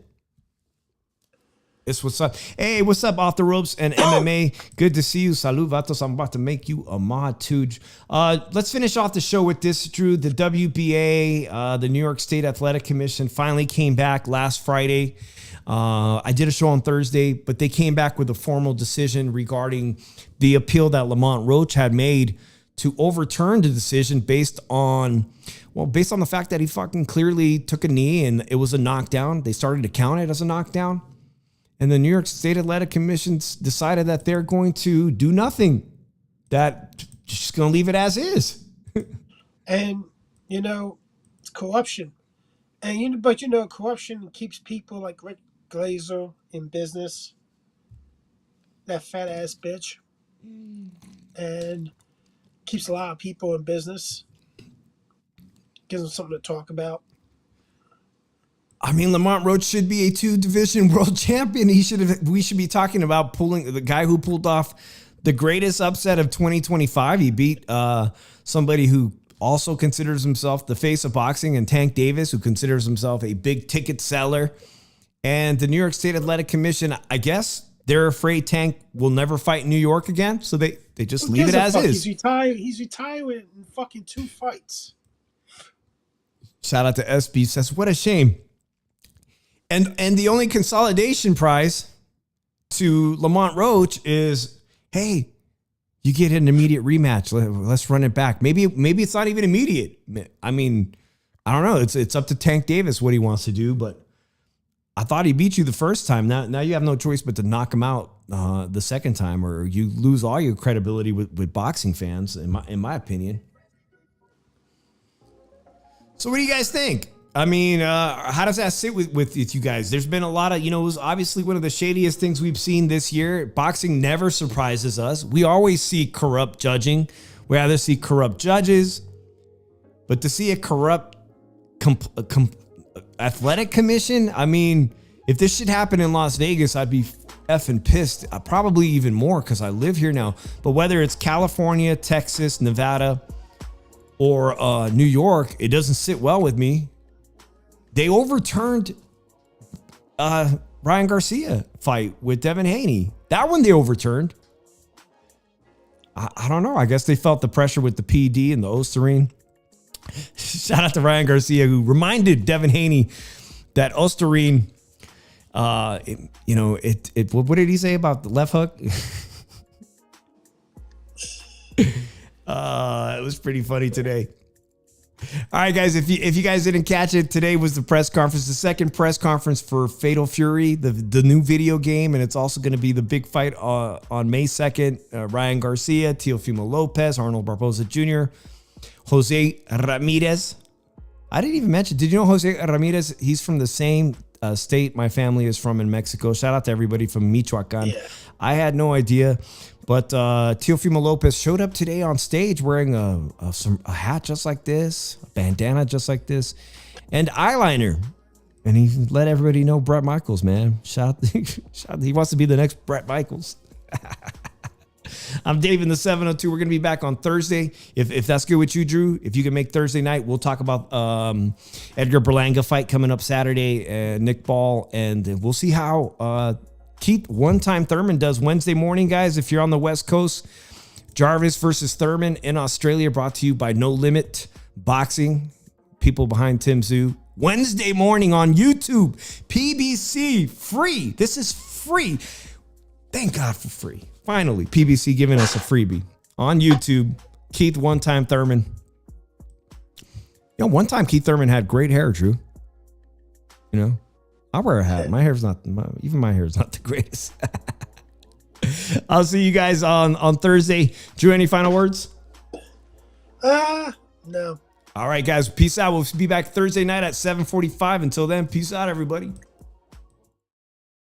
It's what's up. Hey, what's up, Off the Ropes and MMA? Good to see you. Salud, vatos. I'm about to make you a mod too. Let's finish off the show with this, Drew. The WBA, the New York State Athletic Commission, finally came back last Friday. I did a show on Thursday, but they came back with a formal decision regarding the appeal that Lamont Roach had made to overturn the decision based on the fact that he fucking clearly took a knee and it was a knockdown. They started to count it as a knockdown. And the New York State Athletic Commission decided that they're going to do nothing, that just going to leave it as is. And, it's corruption. And, corruption keeps people like Rick Glazer in business. That fat ass bitch. And keeps a lot of people in business. Gives them something to talk about. I mean, Lamont Roach should be a 2-division world champion. We should be talking about pulling the guy who pulled off the greatest upset of 2025. He beat somebody who also considers himself the face of boxing, and Tank Davis, who considers himself a big ticket seller. And the New York State Athletic Commission, I guess, they're afraid Tank will never fight in New York again, so they just Who leave it gives a as fuck? is. He's retiring in fucking 2 fights. Shout out to SB says, what a shame. And the only consolidation prize to Lamont Roach is, hey, you get an immediate rematch. Let's run it back. Maybe it's not even immediate. I mean, I don't know. It's up to Tank Davis what he wants to do, but I thought he beat you the first time. Now you have no choice but to knock him out the second time, or you lose all your credibility with boxing fans, in my opinion. So what do you guys think? I mean, how does that sit with you guys? There's been a lot of, it was obviously one of the shadiest things we've seen this year. Boxing never surprises us. We always see corrupt judging. We either see corrupt judges, but to see a corrupt athletic commission, I mean, if this should happen in Las Vegas, I'd be effing pissed. Probably even more because I live here now. But whether it's California, Texas, Nevada, or New York, it doesn't sit well with me. They overturned Ryan Garcia fight with Devin Haney. That one they overturned. I don't know. I guess they felt the pressure with the PD and the Osterine. Shout out to Ryan Garcia, who reminded Devin Haney that Osterine, what did he say about the left hook? It was pretty funny today. All right, guys, if you guys didn't catch it, today was the press conference, the second press conference for Fatal Fury, the new video game, and it's also going to be the big fight on May 2nd. Ryan Garcia, Teofimo Lopez, Arnold Barboza Jr., Jose Ramirez. I didn't even mention, did you know Jose Ramirez, he's from the same state my family is from in Mexico. Shout out to everybody from Michoacan. Yeah. I had no idea. But Teofimo Lopez showed up today on stage wearing a hat just like this, a bandana just like this, and eyeliner. And he let everybody know Brett Michaels, man. Shout out, he wants to be the next Brett Michaels. I'm Dave in the 702. We're going to be back on Thursday. If that's good with you, Drew, if you can make Thursday night, we'll talk about Edgar Berlanga fight coming up Saturday, Nick Ball, and we'll see how Keith one-time Thurman does Wednesday morning, guys. If you're on the West Coast, Jarvis versus Thurman in Australia, brought to you by No Limit Boxing, people behind Tim Zoo. Wednesday morning on YouTube, PBC, free. This is free. Thank God for free. Finally, PBC giving us a freebie on YouTube. Keith one-time Thurman. One time Keith Thurman had great hair, Drew. I wear a hat. My hair's not the greatest. I'll see you guys on Thursday. Drew, any final words? No. All right, guys. Peace out. We'll be back Thursday night at 7:45. Until then, peace out, everybody.